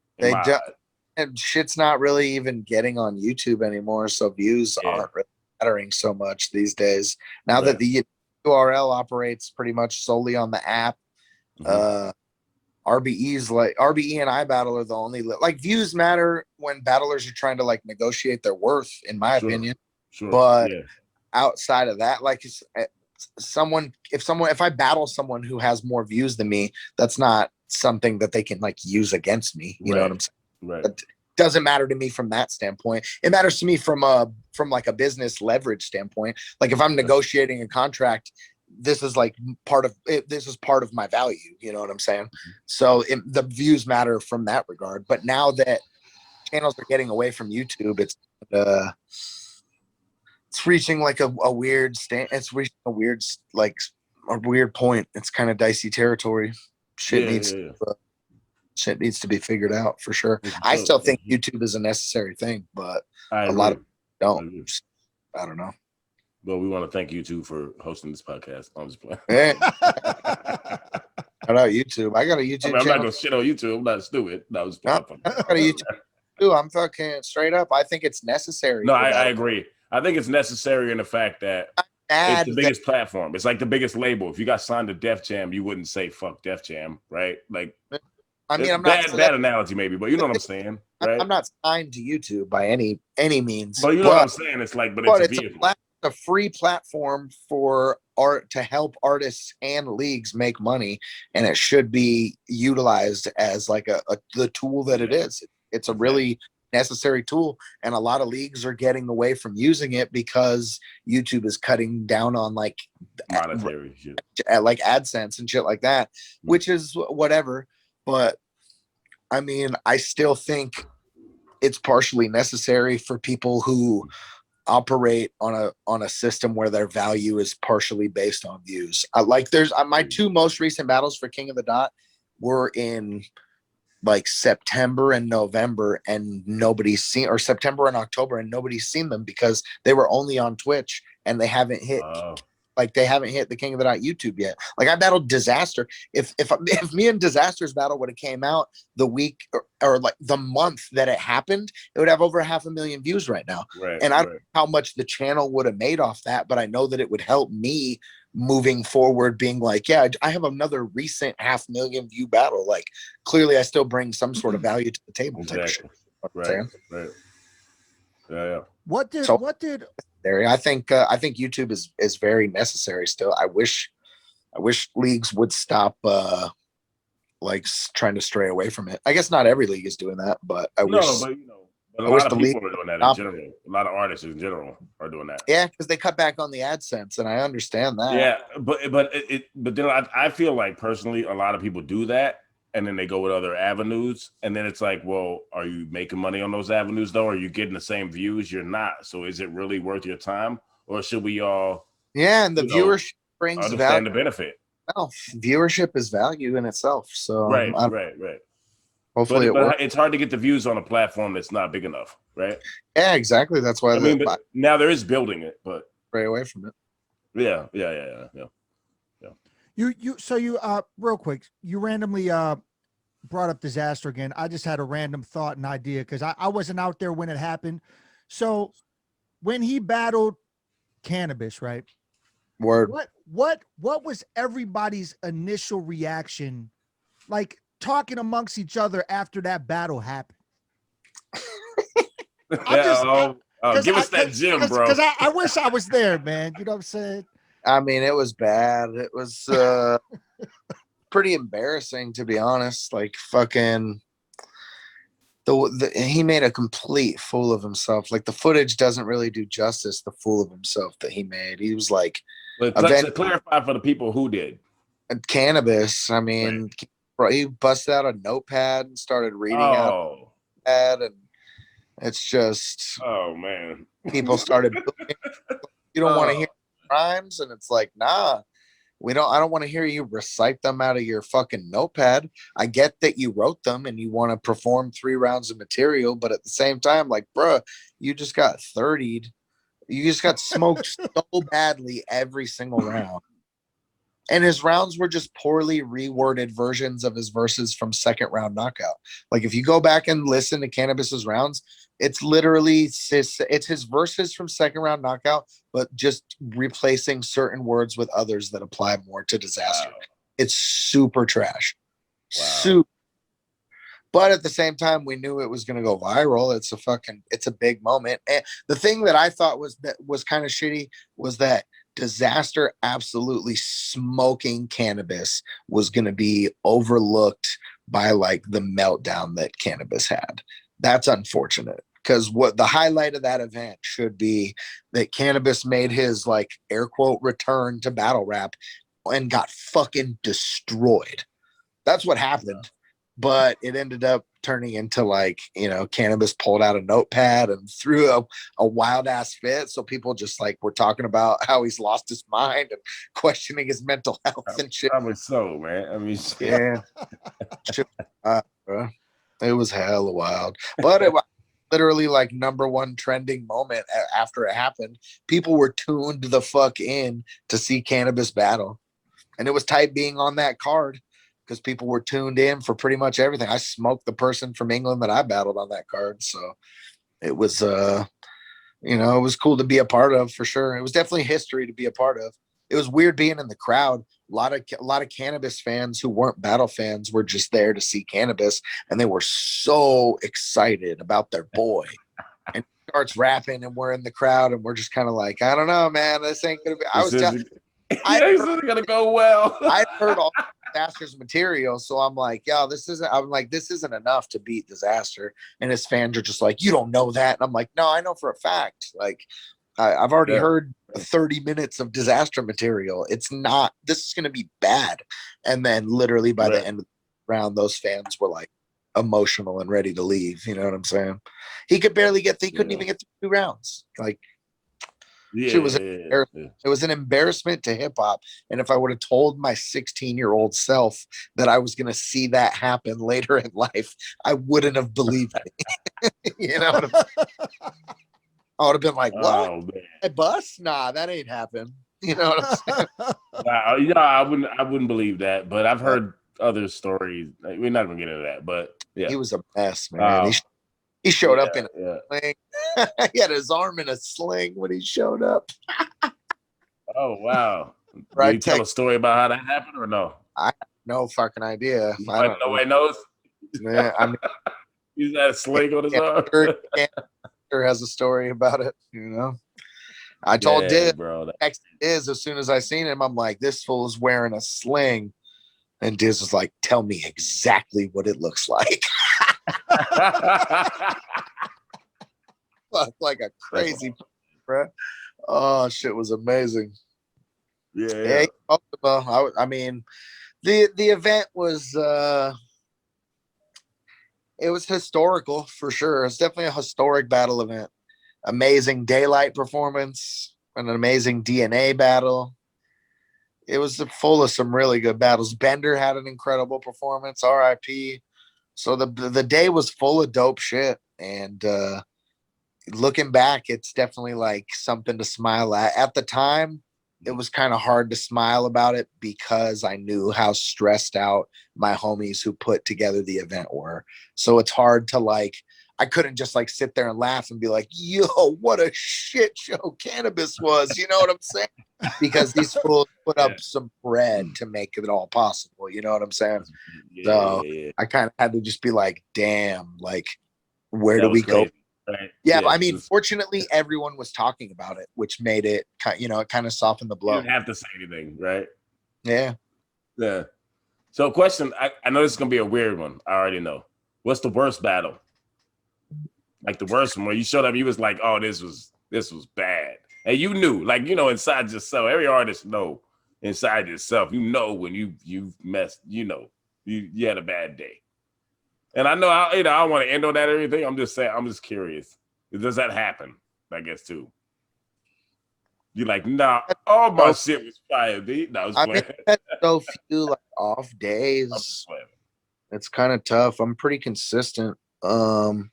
and shit's not really even getting on YouTube anymore, so views aren't really mattering so much these days. Now that the URL operates pretty much solely on the app, RBE and iBattle are the only like views matter when battlers are trying to like negotiate their worth, in my opinion. Sure. But outside of that, like if I battle someone who has more views than me, that's not something that they can like use against me. You know what I'm saying? Right. That doesn't matter to me from that standpoint. It matters to me from like a business leverage standpoint. Like if I'm negotiating a contract, this is like part of it. This is part of my value. You know what I'm saying? So the views matter from that regard. But now that channels are getting away from YouTube, it's reaching like a weird stand. It's reaching a weird point. It's kind of dicey territory. Shit needs to be figured out for sure. I still think YouTube is a necessary thing, but a lot of people don't. I don't know. Well, we want to thank you too for hosting this podcast. I'm just playing. Hey. Shout out YouTube. I got a YouTube channel. I'm not gonna shit on YouTube. I'm not stupid. I was playing. I got a YouTube too. I'm fucking straight up. I think it's necessary. No, I agree. I think it's necessary in the fact that it's the biggest platform. It's like the biggest label. If you got signed to Def Jam, you wouldn't say fuck Def Jam, right? Like, I mean, I'm bad analogy maybe, but you know what I'm saying, right? I'm not signed to YouTube by any means. But you know what I'm saying? It's like, but it's a vehicle. A free platform for art to help artists and leagues make money, and it should be utilized as like the tool that it is. It's a really necessary tool, and a lot of leagues are getting away from using it because YouTube is cutting down on like monetary shit, like AdSense and shit like that, which is whatever. But I mean, I still think it's partially necessary for people who operate on a system where their value is partially based on views. There's my two most recent battles for King of the Dot were in like September and November, and nobody's seen, or September and October, and nobody's seen them because they were only on Twitch and they haven't hit the King of the Dot YouTube yet. Like I battled Disaster. If me and Disaster's battle would have came out the week or like the month that it happened, it would have over 500,000 views right now. And I don't know how much the channel would have made off that, but I know that it would help me moving forward, being like, yeah, I have another recent 500,000 view battle. Like clearly I still bring some sort of value to the table. Exactly. Right. Yeah. What did I think YouTube is very necessary still. I wish leagues would stop like trying to stray away from it. I guess not every league is doing that, but I wish. But a lot of people are doing that in general. A lot of artists in general are doing that. Yeah, because they cut back on the AdSense, and I understand that. Yeah, but then I feel like personally, a lot of people do that, and then they go with other avenues, and then it's like, well, are you making money on those avenues though? Are you getting the same views? You're not. So is it really worth your time, or should we all? Yeah, and the viewership brings value. The benefit. Well, viewership is value in itself. So right. Hopefully, but it's hard to get the views on a platform that's not big enough, right? Yeah, exactly. That's why. But now there is building it, but stray away from it. Yeah. You real quick, you randomly brought up Disaster again. I just had a random thought and idea because I wasn't out there when it happened. So when he battled Cannabis, right? Word. What was everybody's initial reaction, like talking amongst each other after that battle happened? Give us that gym, bro. Because I wish I was there, man. You know what I'm saying? I mean, it was bad. It was pretty embarrassing, to be honest. Like fucking he made a complete fool of himself. Like the footage doesn't really do justice the fool of himself that he made. He was like, but to clarify for the people who did Cannabis. I mean, he busted out a notepad and started reading out that, and it's just, oh man, people started. You don't want to hear rhymes, and it's like, nah, I don't want to hear you recite them out of your fucking notepad. I get that you wrote them and you want to perform 3 rounds of material, but at the same time, like, bruh, you just got 30'd. You just got smoked so badly every single round. And his rounds were just poorly reworded versions of his verses from Second Round Knockout. Like if you go back and listen to Cannabis's rounds, it's literally it's his verses from Second Round Knockout, but just replacing certain words with others that apply more to Disaster. Wow. It's super trash. Super. But at the same time, we knew it was going to go viral. It's a big moment. And the thing that I thought was kind of shitty was that Disaster absolutely smoking cannabis was going to be overlooked by like the meltdown that Cannabis had. That's unfortunate, because what the highlight of that event should be that Cannabis made his like air quote return to battle rap and got fucking destroyed. That's what happened. But it ended up turning into like, Cannabis pulled out a notepad and threw a wild ass fit. So people just like were talking about how he's lost his mind and questioning his mental health and shit. Probably so, man. I mean, Yeah. It was hella wild. But it was literally like #1 trending moment after it happened. People were tuned the fuck in to see Cannabis battle. And it was tight being on that card, because people were tuned in for pretty much everything. I smoked the person from England that I battled on that card. So it was, it was cool to be a part of, for sure. It was definitely history to be a part of. It was weird being in the crowd. A lot of Cannabis fans who weren't battle fans were just there to see Cannabis, and they were so excited about their boy. And he starts rapping, and we're in the crowd, and we're just kind of like, I don't know, man, this ain't gonna be. This isn't gonna go well. I'd heard all Disaster's material, so I'm like, this isn't enough to beat Disaster. And his fans are just like, you don't know that. And I'm like, no, I know for a fact. Like, I've already heard 30 minutes of Disaster material. It's not, this is gonna be bad. And then literally by the end of the round, those fans were like emotional and ready to leave. You know what I'm saying? He couldn't even get through 2 rounds. Like, it was an embarrassment to hip hop. And if I would have told my 16-year-old self that I was going to see that happen later in life, I wouldn't have believed it. You know what I would have been like, what? Oh, man. A bus? Nah, that ain't happened. You know what I'm saying? I wouldn't believe that, but I've heard other stories. We're not gonna get into that, but yeah, he was a mess, man. He showed up in a sling. He had his arm in a sling when he showed up. Oh, wow. Right. Did you tell a story about how that happened or no? I have no fucking idea. Nobody knows? Yeah, I mean, he's got a sling on his arm. Sure has a story about it, I told Diz, bro, Diz, as soon as I seen him, I'm like, this fool is wearing a sling. And Diz was like, tell me exactly what it looks like. Like a crazy, bro. Oh, shit was amazing. Yeah. I mean, the event was it was historical for sure. It's definitely a historic battle event. Amazing daylight performance, an amazing DNA battle. It was full of some really good battles. Bender had an incredible performance, RIP. So the day was full of dope shit. And looking back, it's definitely like something to smile at. At the time, it was kind of hard to smile about it because I knew how stressed out my homies who put together the event were. So it's hard to like, I couldn't just like sit there and laugh and be like, yo, what a shit show Cannabis was. You know what I'm saying? Because these fools put up some bread to make it all possible. You know what I'm saying? I kind of had to just be like, damn, like, where do we go? Right. Yeah, but I mean, fortunately, everyone was talking about it, which made it, it kind of softened the blow. You didn't have to say anything, right? Yeah. Yeah. So, question, I know this is going to be a weird one. I already know. What's the worst battle? Like the worst one where you showed up, you was like, oh, this was bad. And you knew, like, inside yourself, every artist know inside yourself, when you messed, you had a bad day. And I know, I don't want to end on that or anything. I'm just saying, I'm just curious. Does that happen? I guess too. You're like, nah, all my shit was fire, dude. No, I was playing. Had so few like off days. It's kind of tough. I'm pretty consistent. Well,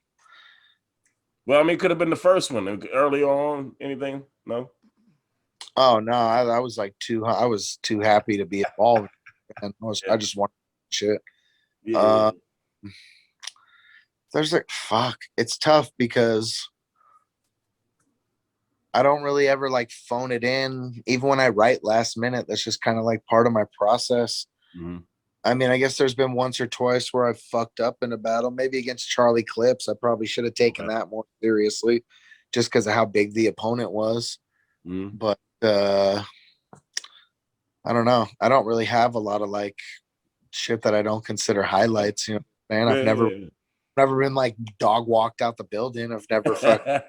I mean, it could have been the first one early on. Anything? No. Oh no, I was like I was too happy to be involved, and I just wanted shit. Yeah. There's like it's tough because I don't really ever like phone it in. Even when I write last minute, that's just kind of like part of my process. Mm-hmm. I mean, I guess there's been once or twice where I've fucked up in a battle, maybe against Charlie Clips. I probably should have taken that more seriously just because of how big the opponent was. But I don't know. I don't really have a lot of like shit that I don't consider highlights. You know, man, I've never been like dog walked out the building. I've never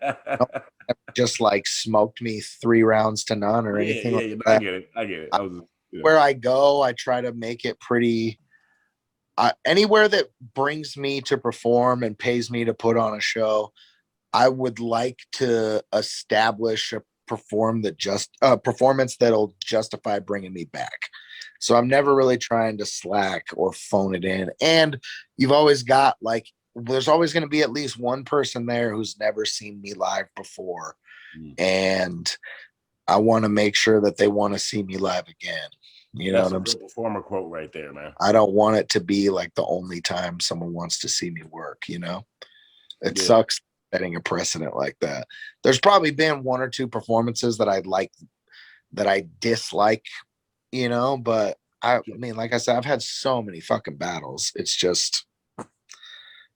just like smoked me 3 rounds to none or anything like that. I get it. Where I go, I try to make it pretty. Anywhere that brings me to perform and pays me to put on a show, I would like to establish a performance that'll justify bringing me back. So I'm never really trying to slack or phone it in. And you've always got like, there's always going to be at least one person there who's never seen me live before. And I want to make sure that they want to see me live again. You know what I'm saying? Performer quote right there, man. I don't want it to be like the only time someone wants to see me work, you know? It sucks setting a precedent like that. There's probably been 1 or 2 performances that I dislike, you know, but I mean, like I said, I've had so many fucking battles. It's just,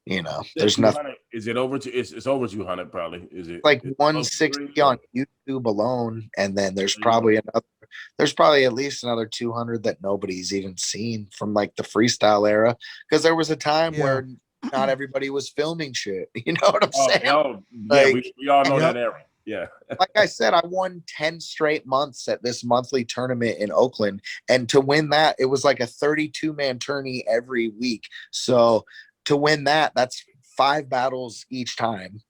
you know, there's nothing. Is it over to it's over 200 probably? Is it like 160 on YouTube alone? And then there's probably at least another 200 that nobody's even seen from like the freestyle era. Because there was a time where not everybody was filming shit. You know what I'm saying? We all know that era. Yeah. Like I said, I won 10 straight months at this monthly tournament in Oakland. And to win that, it was like a 32-man tourney every week. So to win that, that's 5 battles each time.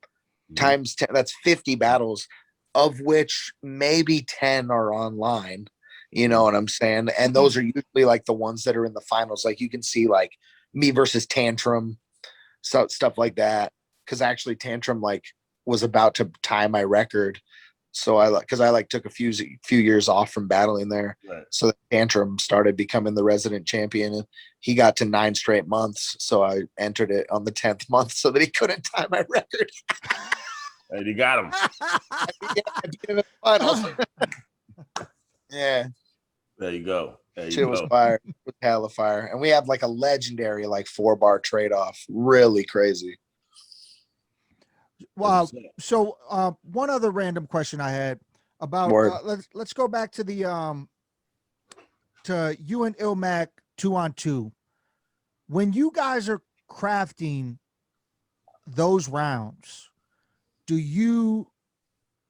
Times 10, that's 50 battles, of which maybe 10 are online. You know what I'm saying? And those are usually like the ones that are in the finals. Like you can see like me versus Tantrum, stuff like that. Because actually Tantrum like was about to tie my record. So I took a few years off from battling there. Right. So the Tantrum started becoming the resident champion, and he got to 9 straight months. So I entered it on the 10th month so that he couldn't tie my record. And you got him. I beat him in the finals. Yeah. There you go. Shit was fire. It was hella fire. And we have like a legendary like 4-bar trade-off. Really crazy. Wow. So one other random question I had about let's go back to the to you and Ilmac 2-on-2. When you guys are crafting those rounds, do you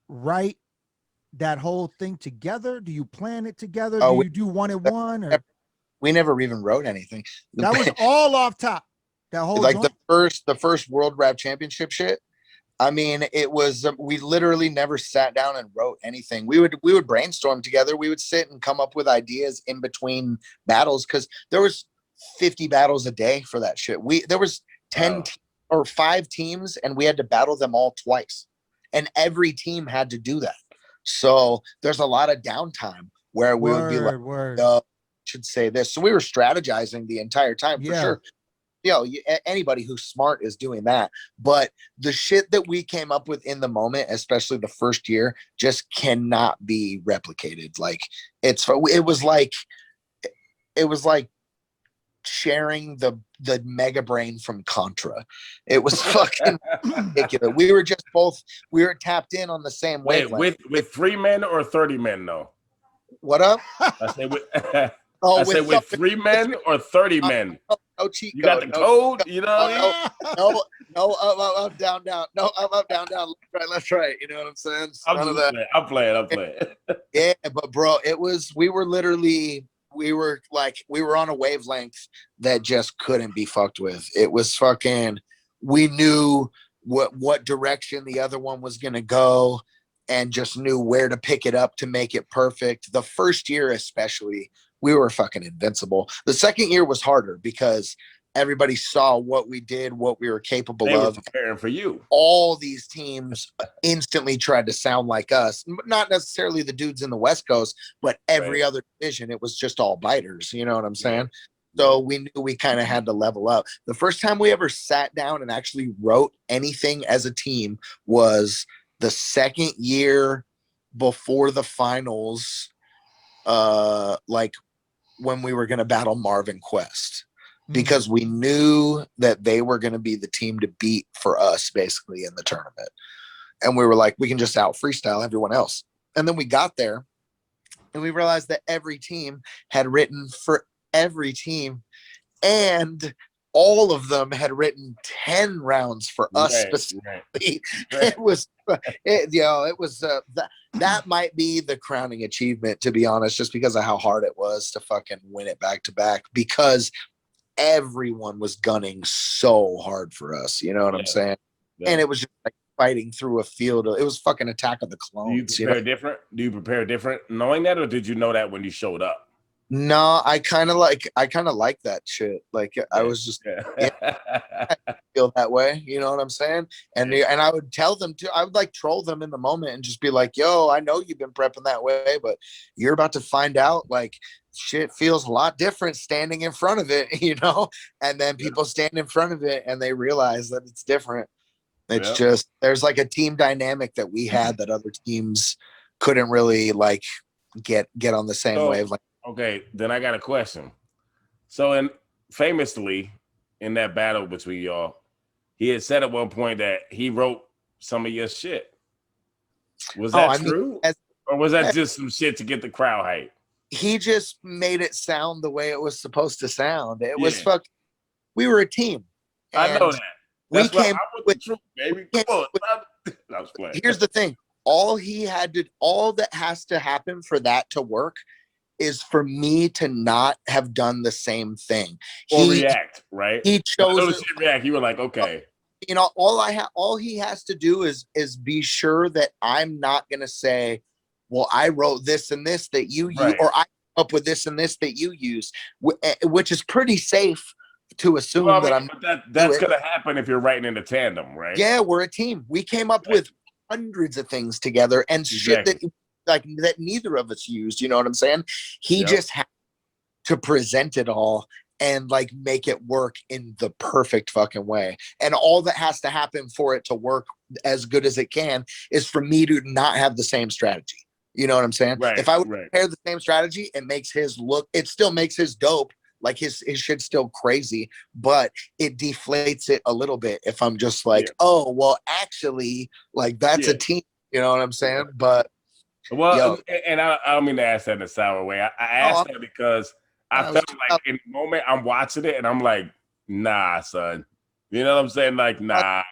write that whole thing together? Do you plan it together? Do you do 1-on-1? Or we never even wrote anything. That was all off top. That whole like the first Wordl Rap Championship shit. I mean, it was we literally never sat down and wrote anything. We would brainstorm together. We would sit and come up with ideas in between battles because there was 50 battles a day for that shit. There was 10 or 5 teams, and we had to battle them all twice, and every team had to do that. So there's a lot of downtime where we would be like, should say this. So we were strategizing the entire time for sure. Anybody who's smart is doing that. But the shit that we came up with in the moment, especially the first year, just cannot be replicated. Like it was like sharing the mega brain from Contra. It was fucking ridiculous. We were tapped in on the same wavelength. With 3 men or 30 men though? What up? I say with 3 men or 30 men. No cheat you got the code, you know? No, up, down. No, up, down, left, right. You know what I'm saying? I'm playing. Yeah, but bro, we were on a wavelength that just couldn't be fucked with. It was fucking, we knew what direction the other one was going to go and just knew where to pick it up to make it perfect. The first year, especially, we were fucking invincible. The second year was harder because everybody saw what we did, what we were capable of. Preparing for you. All these teams instantly tried to sound like us. Not necessarily the dudes in the West Coast, but every other division. It was just all biters. You know what I'm saying? So we knew we kind of had to level up. The first time we ever sat down and actually wrote anything as a team was the second year before the finals, like when we were going to battle Marvin Quest, because we knew that they were going to be the team to beat for us basically in the tournament. And we were like, we can just out freestyle everyone else. And then we got there and we realized that every team had written for every team, and all of them had written 10 rounds for us specifically. It was, that might be the crowning achievement, to be honest, just because of how hard it was to fucking win it back to back, because everyone was gunning so hard for us. You know what I'm saying? Yeah. And it was just like fighting through a field. It was fucking Attack of the Clones. Do you prepare different knowing that, or did you know that when you showed up? No, I kind of like that shit. Like I was just I feel that way. You know what I'm saying? And I would tell them to. I would like troll them in the moment and just be like, "Yo, I know you've been prepping that way, but you're about to find out like shit feels a lot different standing in front of it." You know? And then people stand in front of it and they realize that it's different. It's just there's like a team dynamic that we had that other teams couldn't really like get on the same wave. Like. Okay, then I got a question. So, famously in that battle between y'all, he had said at one point that he wrote some of your shit. Was that true? Or was that just some shit to get the crowd hype? He just made it sound the way it was supposed to sound. It was we were a team. I know that. We came with the truth, baby. Come on. I was playing. Here's the thing. All that has to happen for that to work is for me to not have done the same thing. Or react, right? He chose to react. You were like, okay. You know, all he has to do is be sure that I'm not gonna say, well, I wrote this and this that you use, or I came up with this and this that you use, which is pretty safe to assume that I'm. But that's gonna happen if you're writing in a tandem, right? Yeah, we're a team. We came up with hundreds of things together and shit that. Like that neither of us used, you know what I'm saying? He just had to present it all and like make it work in the perfect fucking way. And all that has to happen for it to work as good as it can is for me to not have the same strategy. You know what I'm saying? If I would prepare the same strategy, it still makes his dope. Like his shit's still crazy, but it deflates it a little bit if I'm just like, oh, well, actually, like that's a team. You know what I'm saying? But well, and I don't mean to ask that in a sour way. I asked that because I felt like in the moment I'm watching it and I'm like, nah, son. You know what I'm saying? Like, nah,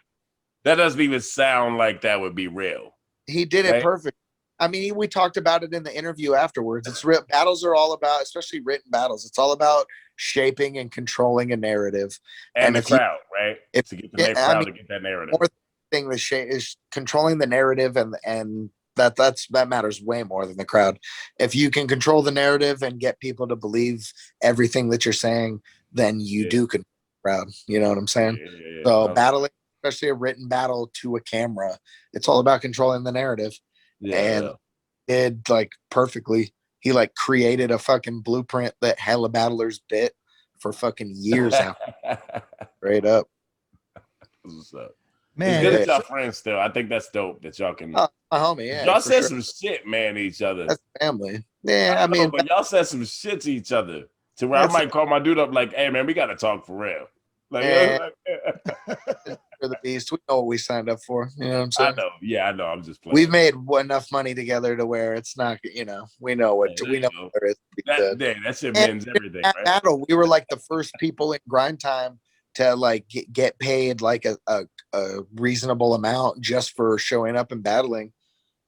that doesn't even sound like that would be real. He did it perfect. I mean, we talked about it in the interview afterwards. It's real. Battles are all about, especially written battles. It's all about shaping and controlling a narrative and the crowd, right? To get the crowd to get that narrative. More thing is controlling the narrative and that matters way more than the crowd. If you can control the narrative and get people to believe everything that you're saying, then you do control the crowd. You know what I'm saying? So battling, especially a written battle to a camera, it's all about controlling the narrative. And did like perfectly. He like created a fucking blueprint that hella battlers bit for fucking years now. Straight up. What's up? Man, it's good that y'all friends still. I think that's dope that y'all can. My homie, yeah. Y'all said some shit, man, to each other. That's family. Yeah, I mean, but y'all said some shit to each other to where I might call my dude up like, "Hey, man, we got to talk for real." Like, for the beast, we know what we signed up for. You know what I'm saying? I know. Yeah, I know. I'm just playing. We've made enough money together to where it's not. You know, we know what there is. That shit means everything. Right? Battle, we were like the first people in grind time to like get paid like a reasonable amount just for showing up and battling.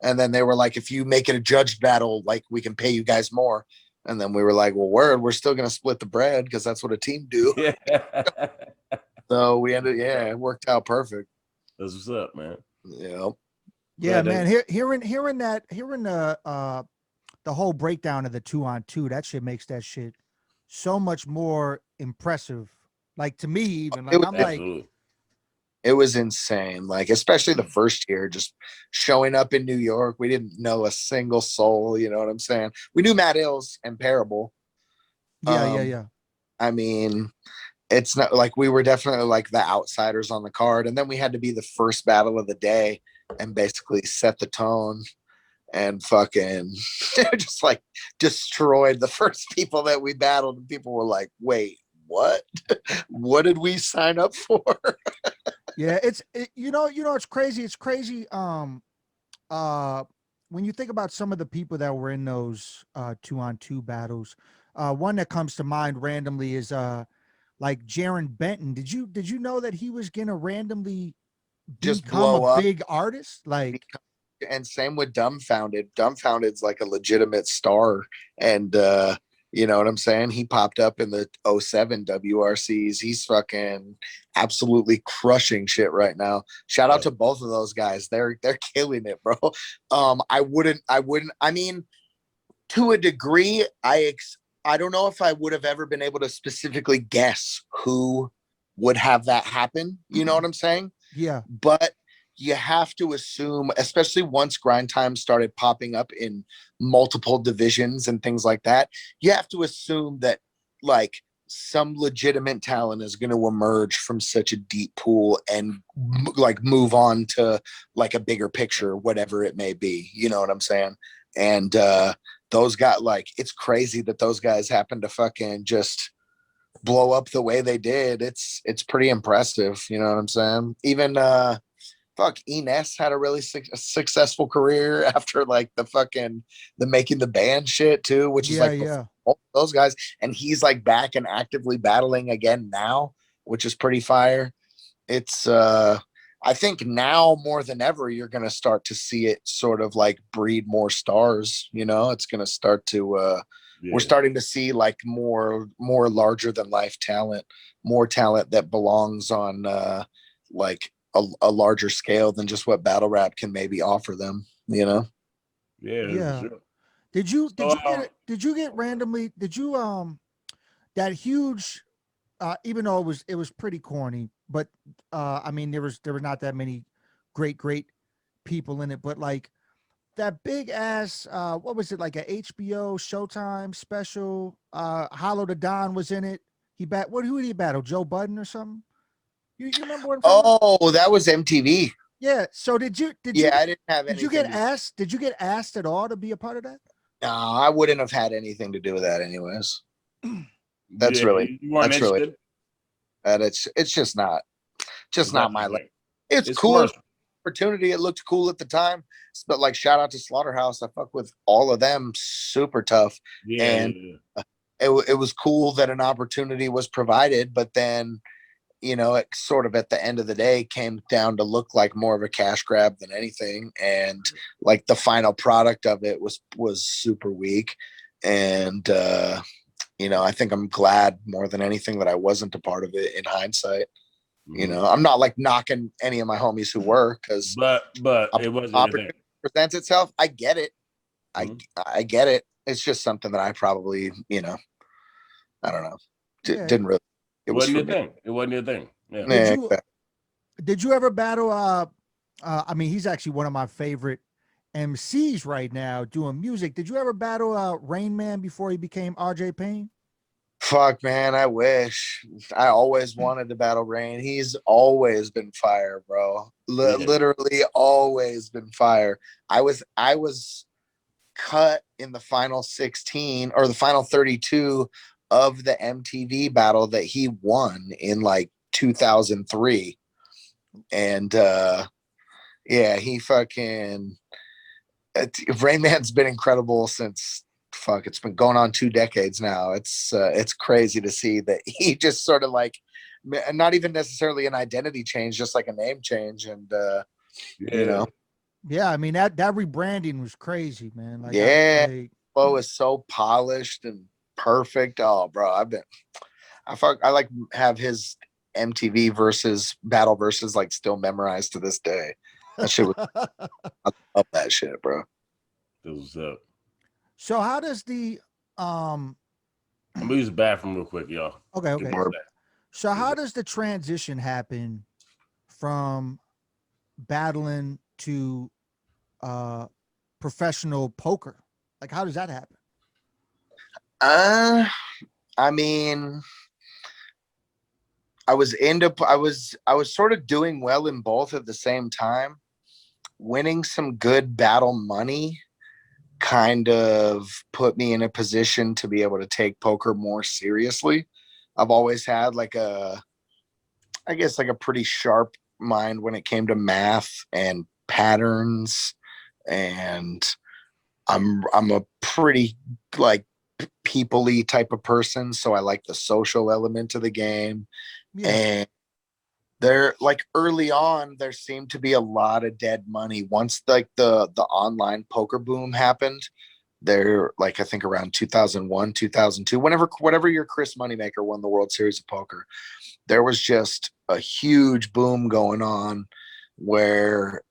And then they were like, if you make it a judged battle, like we can pay you guys more. And then we were like, well, we're still going to split the bread because that's what a team do. Yeah. So we ended, it worked out perfect. That's what's up, man. Yeah, man. Hearing the whole breakdown of the 2-on-2, that shit makes that shit so much more impressive. Like to me, even like it was insane. Like especially the first year, just showing up in New York, we didn't know a single soul. You know what I'm saying? We knew Matt Ills and Parable. Yeah. I mean, it's not like we were definitely like the outsiders on the card, and then we had to be the first battle of the day and basically set the tone. and fucking just like destroyed the first people that we battled. And people were like, wait, what? What did we sign up for? Yeah, it's it's crazy. It's crazy. When you think about some of the people that were in those 2-on-2 battles, one that comes to mind randomly is like Jaren Benton. Did you know that he was gonna randomly Just become blow a up. big artist? Like, And same with Dumbfounded. Dumbfounded's like a legitimate star. And you know what I'm saying? He popped up in the '07 WRCs. He's fucking absolutely crushing shit right now. Shout out to both of those guys. They're killing it, bro. I mean, to a degree, I don't know if I would have ever been able to specifically guess who would have that happen. You know what I'm saying? yeah, But you have to assume, especially once grind time started popping up in multiple divisions and things like that, you have to assume that like some legitimate talent is going to emerge from such a deep pool and like move on to like a bigger picture, whatever it may be. You know what I'm saying? And those guys, like, it's crazy that those guys happen to fucking just blow up the way they did. It's pretty impressive. You know what I'm saying? Even Ines had a really successful career after like the making the band shit too, which is like those guys. And he's like back and actively battling again now, which is pretty fire. It's I think now more than ever you're gonna start to see it sort of like breed more stars. You know, it's gonna start to we're starting to see like more larger than life talent, more talent that belongs on like a larger scale than just what battle rap can maybe offer them, you know? yeah. Sure. Did you get randomly? Did you that huge? Even though it was pretty corny, but I mean there was not that many great people in it, but like that big ass what was it, like a HBO Showtime special? Hollow the Don was in it. Who did he battle? Joe Budden or something? You remember what I'm talking about? Oh, that was MTV. Yeah. So did you I didn't have anything. Did you get asked at all to be a part of that? No, I wouldn't have had anything to do with that anyways. That's really that it's just not my life. It's cool opportunity. It looked cool at the time, but like shout out to Slaughterhouse. I fuck with all of them, super tough. It was cool that an opportunity was provided, but then you know, it sort of at the end of the day came down to look like more of a cash grab than anything. And like the final product of it was super weak. And, you know, I think I'm glad more than anything that I wasn't a part of it in hindsight. You know, I'm not like knocking any of my homies who were, because but it wasn't opportunity presents itself. I get it. I get it. It's just something that I probably, you know, I don't know. Didn't really. It wasn't your thing. It wasn't your thing. Yeah. Did you ever battle? I mean, he's actually one of my favorite MCs right now doing music. Did you ever battle Rain Man before he became RJ Payne? Fuck, man, I wish. I always wanted to battle Rain. He's always been fire, bro. Literally always been fire. I was cut in the final 16 or the final 32 of the MTV battle that he won in like 2003. And yeah, he fucking Rain Man's been incredible since it's been going on 2 decades now. It's crazy to see that he just sort of like, not even necessarily an identity change, just like a name change. And you know, yeah, I mean that rebranding was crazy, man. Like, Flo is so polished and perfect. Oh, bro, I like have his MTV versus battle versus like still memorized to this day. That shit was, I love that shit, bro. It was up. So how does the I'm gonna use the bathroom real quick, y'all. Okay. So how does the transition happen from battling to professional poker? Like, how does that happen? I mean, I was sort of doing well in both at the same time, winning some good battle money, kind of put me in a position to be able to take poker more seriously. I've always had like I guess like a pretty sharp mind when it came to math and patterns, and I'm a pretty like people-y type of person, so I like the social element of the game. Yeah. And there, like early on, there seemed to be a lot of dead money once like the online poker boom happened. There, like I think around 2001, 2002, whatever year Chris Moneymaker won the World Series of Poker, there was just a huge boom going on where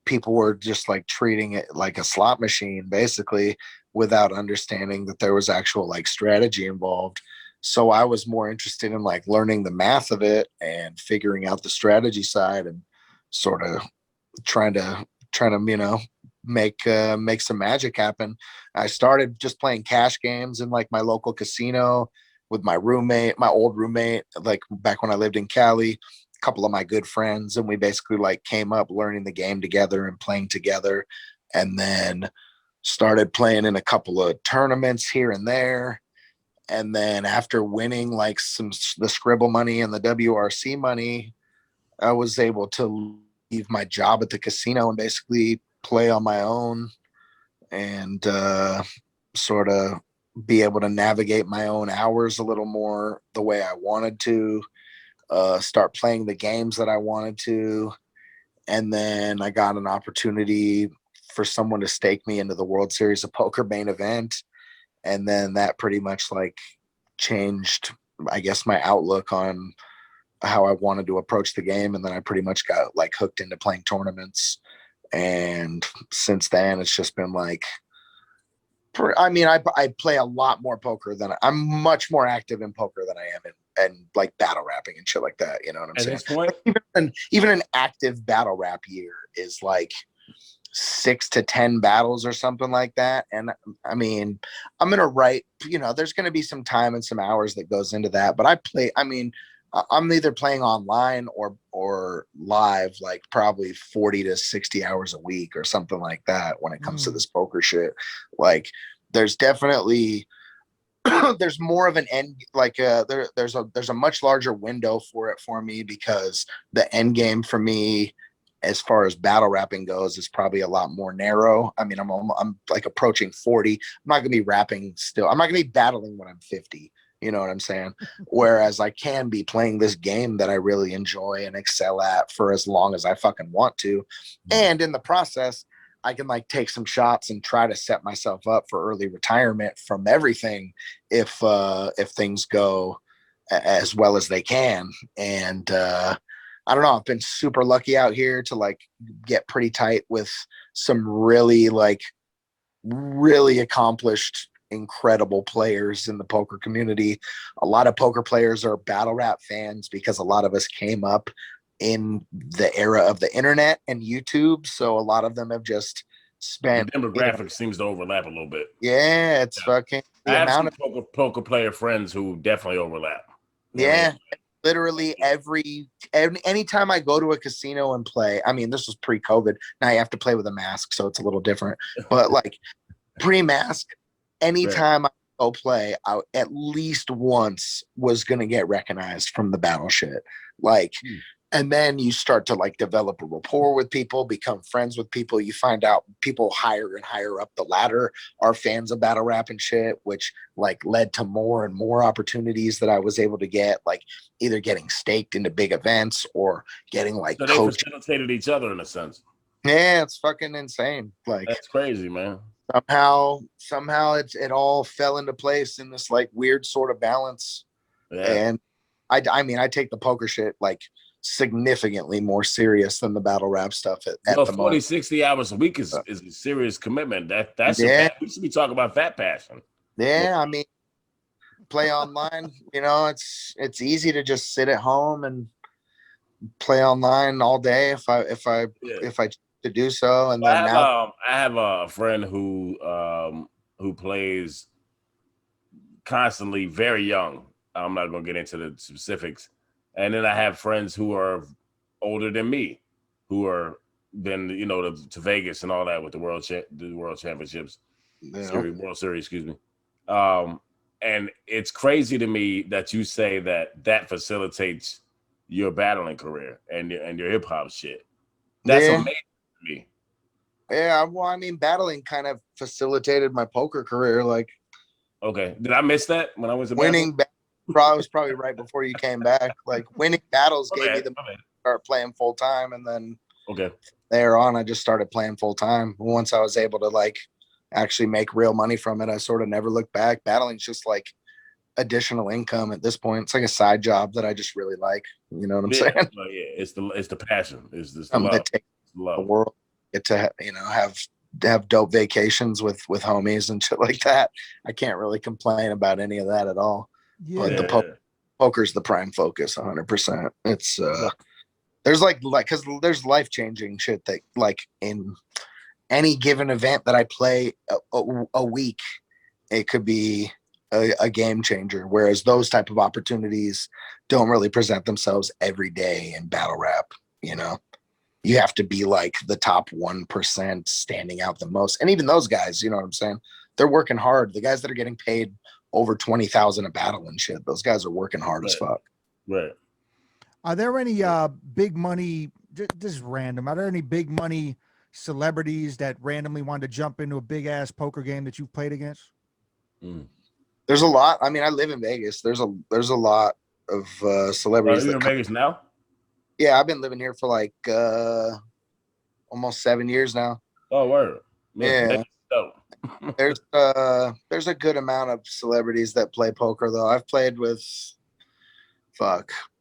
people were just like treating it like a slot machine basically, without understanding that there was actual like strategy involved. So I was more interested in like learning the math of it and figuring out the strategy side, and sort of trying to make some magic happen. I started just playing cash games in like my local casino with my old roommate, like back when I lived in Cali, a couple of my good friends, and we basically like came up learning the game together and playing together, and then started playing in a couple of tournaments here and there. And then after winning like the Scribble money and the WRC money, I was able to leave my job at the casino and basically play on my own, and sort of be able to navigate my own hours a little more the way I wanted to, start playing the games that I wanted to. And then I got an opportunity for someone to stake me into the World Series of Poker main event. And then that pretty much like changed, I guess, my outlook on how I wanted to approach the game. And then I pretty much got like hooked into playing tournaments. And since then, it's just been like, I play a lot more poker than I'm much more active in poker than I am in like battle rapping and shit like that. You know what I'm saying? At this point, like even an active battle rap year is like 6 to 10 battles or something like that. And I mean, I'm gonna write. There's gonna be some time and some hours that goes into that. But I'm either playing online or live, like probably 40 to 60 hours a week or something like that when it comes to this poker shit. Like there's definitely there's more of an end, like there's a much larger window for it for me, because the end game for me as far as battle rapping goes is probably a lot more narrow. I mean, I'm like approaching 40. I'm not gonna be rapping still. I'm not gonna be battling when I'm 50. You know what I'm saying? Whereas I can be playing this game that I really enjoy and excel at for as long as I fucking want to. And in the process, I can like take some shots and try to set myself up for early retirement from everything if things go as well as they can. And I don't know, I've been super lucky out here to like get pretty tight with some really accomplished, incredible players in the poker community. A lot of poker players are battle rap fans because a lot of us came up in the era of the internet and YouTube. So a lot of them have just spent. The demographic seems to overlap a little bit. Yeah, it's fucking I have some poker player friends who definitely overlap. Yeah. Literally anytime I go to a casino and play, I mean, this was pre-COVID. Now you have to play with a mask, so it's a little different. But like pre-mask, anytime I go play, I at least once was gonna get recognized from the battle shit. Like, and then you start to like develop a rapport with people, become friends with people. You find out people higher and higher up the ladder are fans of battle rap and shit, which like led to more and more opportunities that I was able to get, like either getting staked into big events or getting like so they facilitated each other in a sense. Yeah, it's fucking insane. Like that's crazy, man. Somehow it all fell into place in this like weird sort of balance. Yeah. And I mean, I take the poker shit like significantly more serious than the battle rap stuff at the 40, moment. 60 hours a week is a serious commitment. That's we should be talking about that passion. Yeah, I mean, play online, it's easy to just sit at home and play online all day if I to do so. And then I have a friend who plays constantly, very young. I'm not gonna get into the specifics. And then I have friends who are older than me, who are been to Vegas and all that with the world championships. World Series, excuse me. And it's crazy to me that you say that facilitates your battling career and your hip hop shit. That's amazing to me. Yeah, well, I mean, battling kind of facilitated my poker career. Like, okay, did I miss that when I was winning? Probably right before you came back. Like, winning battles gave me the start playing full time, and then there on, I just started playing full time. Once I was able to like actually make real money from it, I sort of never looked back. Battling's just like additional income at this point. It's like a side job that I just really like. You know what I'm saying? Well, yeah, it's the passion. It's the love. That takes the world. Get to have dope vacations with homies and shit like that. I can't really complain about any of that at all. But the poker's the prime focus, 100%. It's there's like because there's life-changing shit that like in any given event that I play a week, it could be a game changer. Whereas those type of opportunities don't really present themselves every day in battle rap. You know, you have to be like the top 1% standing out the most. And even those guys, you know what I'm saying? They're working hard. The guys that are getting paid over 20,000 a battle and shit, those guys are working hard as fuck. Right. Are there any big money, just random, are there any big money celebrities that randomly wanted to jump into a big ass poker game that you've played against? There's a lot. I mean, I live in Vegas. There's a lot of celebrities. Are you in Vegas now? Yeah, I've been living here for like almost 7 years now. Oh, word. Yeah. There's a good amount of celebrities that play poker though. I've played with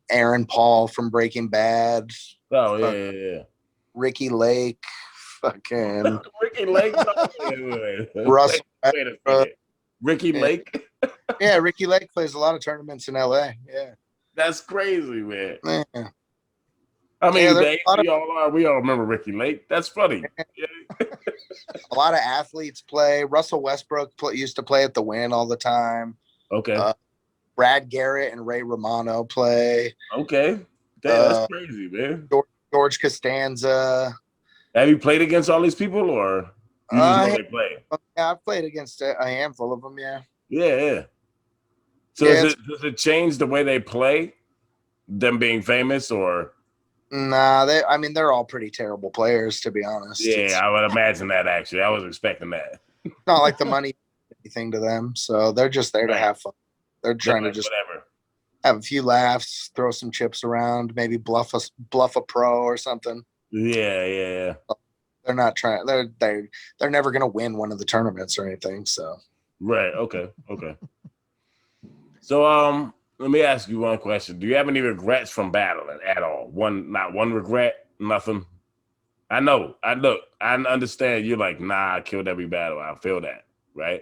Aaron Paul from Breaking Bad. Oh yeah. Ricky Lake, fucking Ricky Lake. Russell. Ricky Lake. Yeah, Ricky Lake plays a lot of tournaments in LA. Yeah, that's crazy, man. Yeah. I mean, we all remember Ricky Lake. That's funny. A lot of athletes play. Russell Westbrook used to play at the Wynn all the time. Okay. Brad Garrett and Ray Romano play. Okay. That's crazy, man. George Costanza. Have you played against all these people, or you just know they play? Yeah, I've played against a handful of them. Yeah. Yeah. So does it change the way they play, them being famous, or? Nah, they're all pretty terrible players, to be honest. Yeah, I would imagine that. Actually, I was expecting that. Not like the money anything to them, so they're just there to have fun. They're trying to just have a few laughs, throw some chips around, maybe bluff a pro or something. Yeah. They're not trying. They're never gonna win one of the tournaments or anything. So. Right. Okay. So let me ask you one question. Do you have any regrets from battling at all? Not one regret, nothing. I know. I understand you're like, nah, I killed every battle. I feel that, right?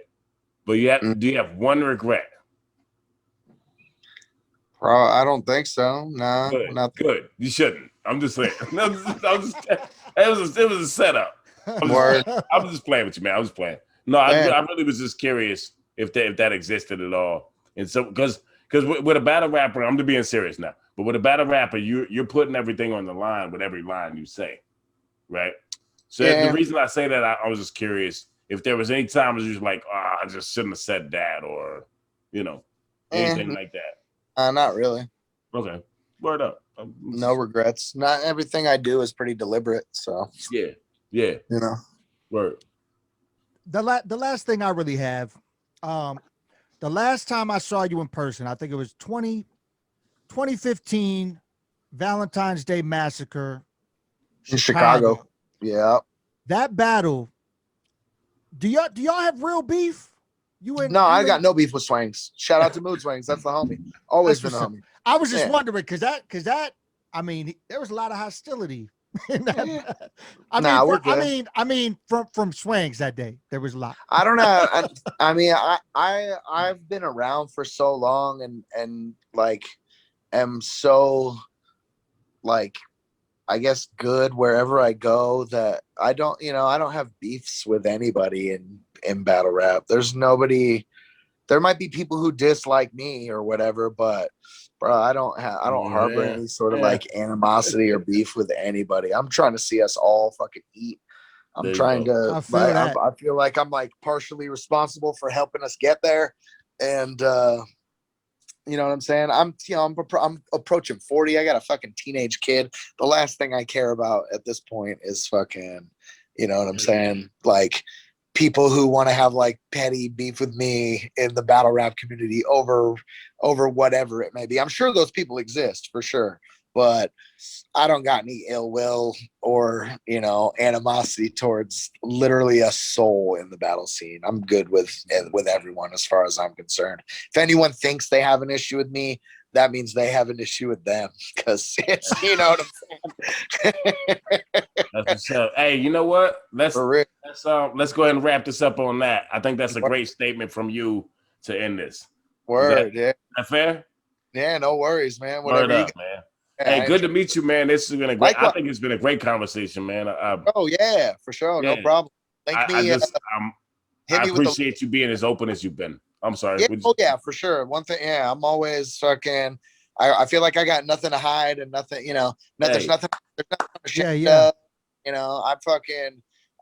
But do you have one regret? I don't think so. Nah, good. You shouldn't. I'm just saying. It was a setup. I'm just playing with you, man. I was playing. No, I really was just curious if that existed at all. And so, because with a battle rapper, I'm just being serious now. But with a battle rapper, you're putting everything on the line with every line you say, right? So the reason I say that, I was just curious if there was any time you was like, I just shouldn't have said that, or anything like that. Not really. Okay, word up. No regrets. Not everything I do is pretty deliberate. So yeah. Word. The last thing I really have, the last time I saw you in person, I think it was 2015 Valentine's Day Massacre in Chicago. Yeah. That battle. Do y'all have real beef? I got no beef with Swangs. Shout out to Mood Swangs. That's the homie. Always been a homie. I was just wondering because that I mean, there was a lot of hostility in that. I mean, from Swangs that day, there was a lot. I don't know. I've been around for so long and like am so like I guess good wherever I go that I don't have beefs with anybody in battle rap. There's nobody. There might be people who dislike me or whatever, but bro, I don't harbor any sort of like animosity or beef with anybody. I'm trying to see us all fucking eat. I'm trying to. I feel like I'm like partially responsible for helping us get there, and you know what I'm saying. I'm approaching 40. I got a fucking teenage kid. The last thing I care about at this point is fucking, you know what I'm saying, like people who want to have like petty beef with me in the battle rap community over whatever it may be. I'm sure those people exist for sure, but I don't got any ill will or, you know, animosity towards literally a soul in the battle scene. I'm good with everyone as far as I'm concerned. If anyone thinks they have an issue with me, that means they have an issue with them, because it's, you know what I'm saying. That's what's up. Hey, you know what? Let's go ahead and wrap this up on that. I think that's a great statement from you to end this. Word, is that fair? Yeah, no worries, man. Word up, man. Yeah, hey, good to meet you, man. This has been a great. I think it's been a great conversation, man. Oh yeah, for sure, no problem. I appreciate you being as open as you've been. I'm sorry. Yeah, yeah, for sure. One thing, yeah, I'm always fucking. I feel like I got nothing to hide and nothing. You know, there's nothing to shit. You know,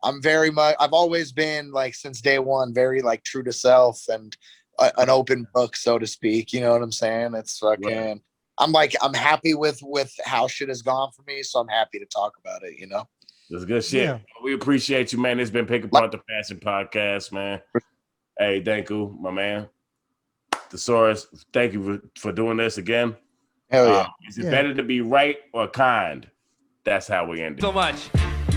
I'm very much. I've always been like since day one, very like true to self and an open book, so to speak. You know what I'm saying? It's fucking. Right. I'm happy with how shit has gone for me, so I'm happy to talk about it, you know? That's good shit. Yeah. We appreciate you, man. It's been Pick Apart the Fashion Podcast, man. Hey, thank you, my man. Thesaurus, thank you for doing this again. Hell yeah. Is it better to be right or kind? That's how we end it. So much.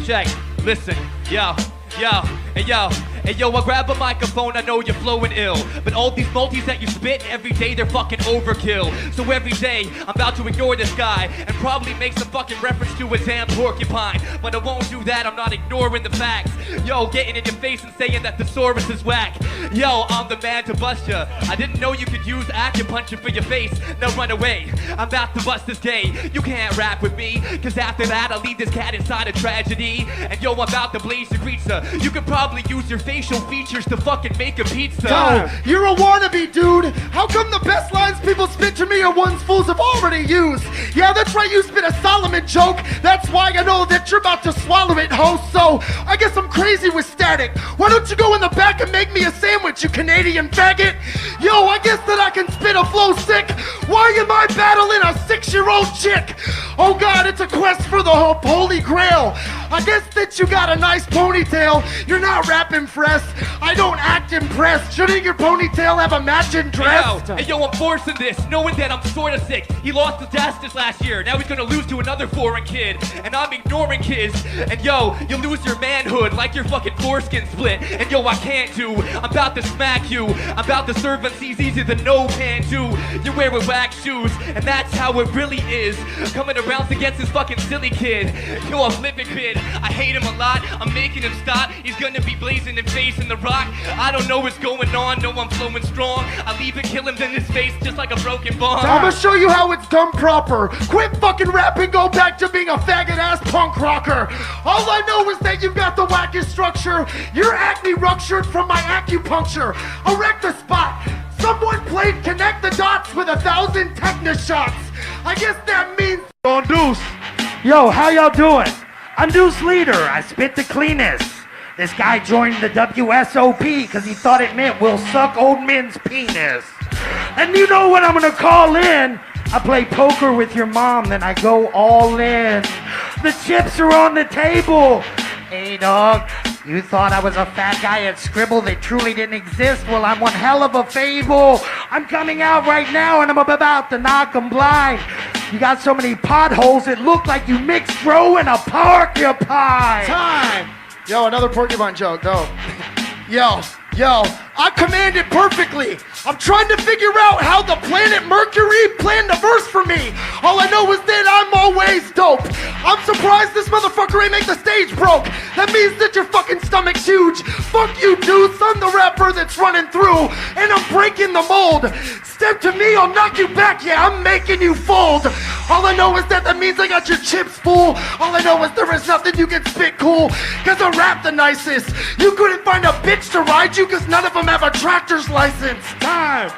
Check. Listen. Yo. I grab a microphone, I know you're flowing ill, but all these multis that you spit, every day they're fucking overkill. So every day, I'm about to ignore this guy and probably make some fucking reference to a damn porcupine. But I won't do that, I'm not ignoring the facts. Yo, getting in your face and saying that Thesaurus is whack. Yo, I'm the man to bust ya. I didn't know you could use acupuncture for your face. Now run away, I'm about to bust this day. You can't rap with me, cause after that I'll leave this cat inside a tragedy. And yo, I'm about to blaze your pizza. You could probably use your facial features to fucking make a pizza. Yo, you're a wannabe, dude. How come the best lines people spit to me are ones fools have already used? Yeah, that's right, you spit a Solomon joke. That's why I know that you're about to swallow it, ho. So, I guess I'm crazy with static. Why don't you go in the back and make me a sandwich, you Canadian faggot? Yo, I guess that I can spit a flow sick. Why am I battling a 6-year-old chick? Oh God, it's a quest for the holy grail. I guess that you got a nice ponytail. You're not rapping fresh. I don't act impressed. Shouldn't your ponytail have a matching dress? Hey yo, I'm forcing this, knowing that I'm sorta sick. He lost to Dastis last year. Now he's gonna lose to another foreign kid. And I'm ignoring kids. And yo, you lose your manhood like your fucking foreskin split. And yo, I can't do. I'm about to smack you. I'm about to serve MCs easier than no can do. You're wearing wax shoes, and that's how it really is. Coming around against this fucking silly kid. Yo, I'm flipping kid. I hate him a lot. I'm making him stop. He's gonna be blazing and facing the rock. I don't know what's going on. No, I'm flowing strong. I'll even kill him in his face just like a broken bomb. I'm gonna show you how it's done proper. Quit fucking rapping, go back to being a faggot ass punk rocker. All I know is that you've got the wackest structure. Your acne ruptured from my acupuncture. Erect the spot. Someone played connect the dots with 1,000 tetanus shots. I guess that means on Deuce. Yo, how y'all doing? I'm Deuce Leader. I spit the cleanest. This guy joined the WSOP because he thought it meant we'll suck old men's penis. And you know what I'm gonna call in? I play poker with your mom, then I go all in. The chips are on the table. Hey dog, you thought I was a fat guy at Scribble that truly didn't exist? Well, I'm one hell of a fable. I'm coming out right now and I'm about to knock 'em blind. You got so many potholes it looked like you mixed Roe and a porcupine. Time. Yo, another porcupine joke, dope. Yo, I command it perfectly. I'm trying to figure out how the planet Mercury planned a verse for me. All I know is that I'm always dope. I'm surprised this motherfucker ain't make the stage broke. That means that your fucking stomach's huge. Fuck you, dude. I'm the rapper that's running through, and I'm breaking the mold. Step to me, I'll knock you back. Yeah, I'm making you fold. All I know is that means I got your chips full. All I know is there is nothing you can spit cool, cause I rap the nicest. You couldn't find a bitch to ride you cause none of them have a tractor's license. Time.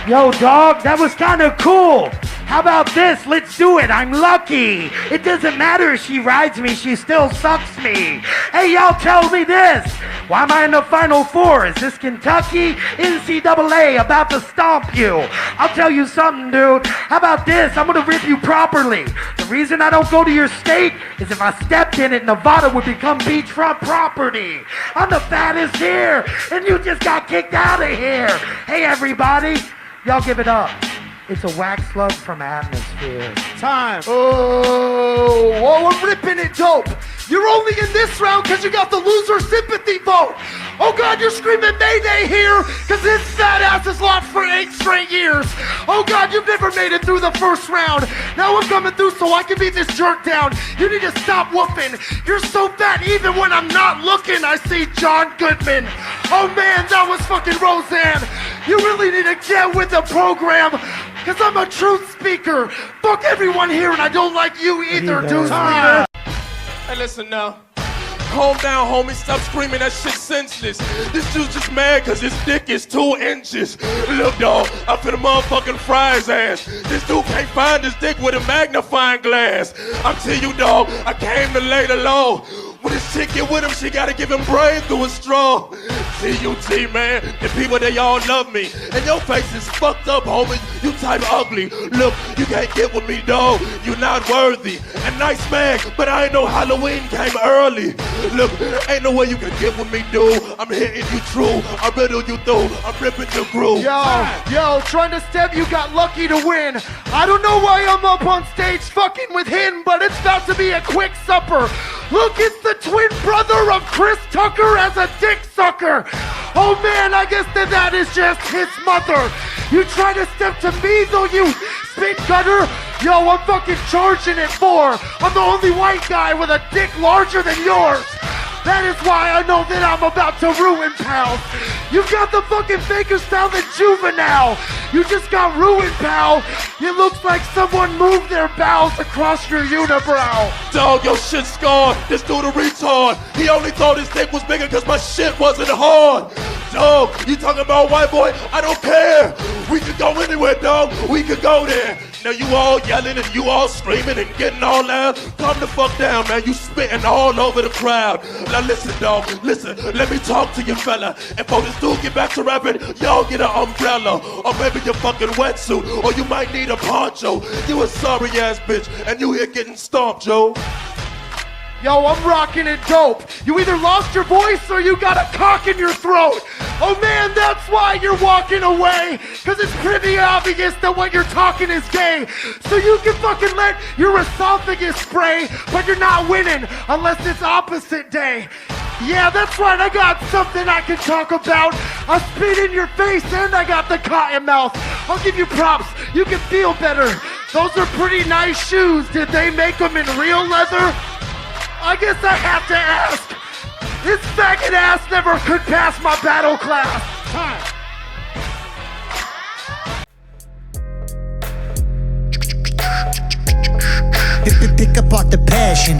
Yo, dog, that was kind of cool. How about this? Let's do it. I'm lucky. It doesn't matter if she rides me, she still sucks me. Hey, y'all tell me this. Why am I in the Final Four? Is this Kentucky? NCAA about to stomp you. I'll tell you something, dude. How about this? I'm gonna rip you properly. The reason I don't go to your state is if I stepped in it, Nevada would become beachfront property. I'm the fattest here, and you just got kicked out of here. Hey, everybody. Y'all give it up. It's a wax slug from atmosphere. Time. Oh, I'm ripping it dope. You're only in this round because you got the loser sympathy vote. Oh God, you're screaming Mayday here because this fat ass has lost for 8 straight years. Oh God, you've never made it through the first round. Now I'm coming through so I can beat this jerk down. You need to stop whooping. You're so fat even when I'm not looking. I see John Goodman. Oh man, that was fucking Roseanne. You really need to get with the program because I'm a truth speaker. Fuck everyone here and I don't like you either, dude. Hey, listen now. Calm down, homie. Stop screaming. That shit senseless. This dude's just mad because his dick is 2 inches. Look, dog, I'm finna motherfucking fry his ass. This dude can't find his dick with a magnifying glass. I'm telling you, dog, I came to lay the law. When this chick get with him, she gotta give him brain through a straw. C-U-T, man, the people, they all love me. And your face is fucked up, homie. You type ugly. Look, you can't get with me, dog. You're not worthy. And nice man, but I ain't know Halloween came early. Look, ain't no way you can get with me, dude. I'm hitting you true. I riddle you through. I'm ripping your groove. Yo, trying to step, you got lucky to win. I don't know why I'm up on stage fucking with him, but it's about to be a quick supper. Look, it's the twin brother of Chris Tucker as a dick sucker. Oh man, I guess that is just his mother. You try to step to me though, you spit gutter. Yo, I'm fucking charging it 4. I'm the only white guy with a dick larger than yours. That is why I know that I'm about to ruin pals. You got the fucking faker style than Juvenile. You just got ruined, pal. It looks like someone moved their bowels across your unibrow. Dog, your shit scarred. This dude a retard. He only thought his dick was bigger because my shit wasn't hard. Dog, you talking about white boy? I don't care. We could go anywhere, dog. We could go there. Now you all yelling and you all screaming and getting all loud. Calm the fuck down, man. You spitting all over the crowd. Now listen, dog. Listen. Let me talk to you, fella. And for this dude get back to rapping, y'all get an umbrella. Or maybe your fucking wetsuit. Or you might need a poncho. You a sorry ass bitch. And you here getting stomped, Joe. Yo, I'm rocking it dope. You either lost your voice or you got a cock in your throat. Oh man, that's why you're walking away. Cause it's pretty obvious that what you're talking is gay. So you can fucking let your esophagus spray, but you're not winning unless it's opposite day. Yeah, that's right, I got something I can talk about. I spit in your face and I got the cotton mouth. I'll give you props, you can feel better. Those are pretty nice shoes. Did they make them in real leather? I guess I have to ask. This faggot ass never could pass my battle class. Pick apart the passion.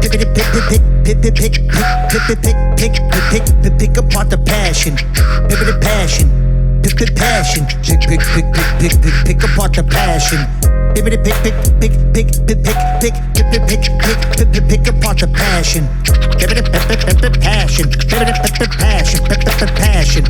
Pick apart the passion. Pick the passion. Pick the passion. Pick apart the passion. Pick apart the passion. Passion. Passion. Pick apart the passion.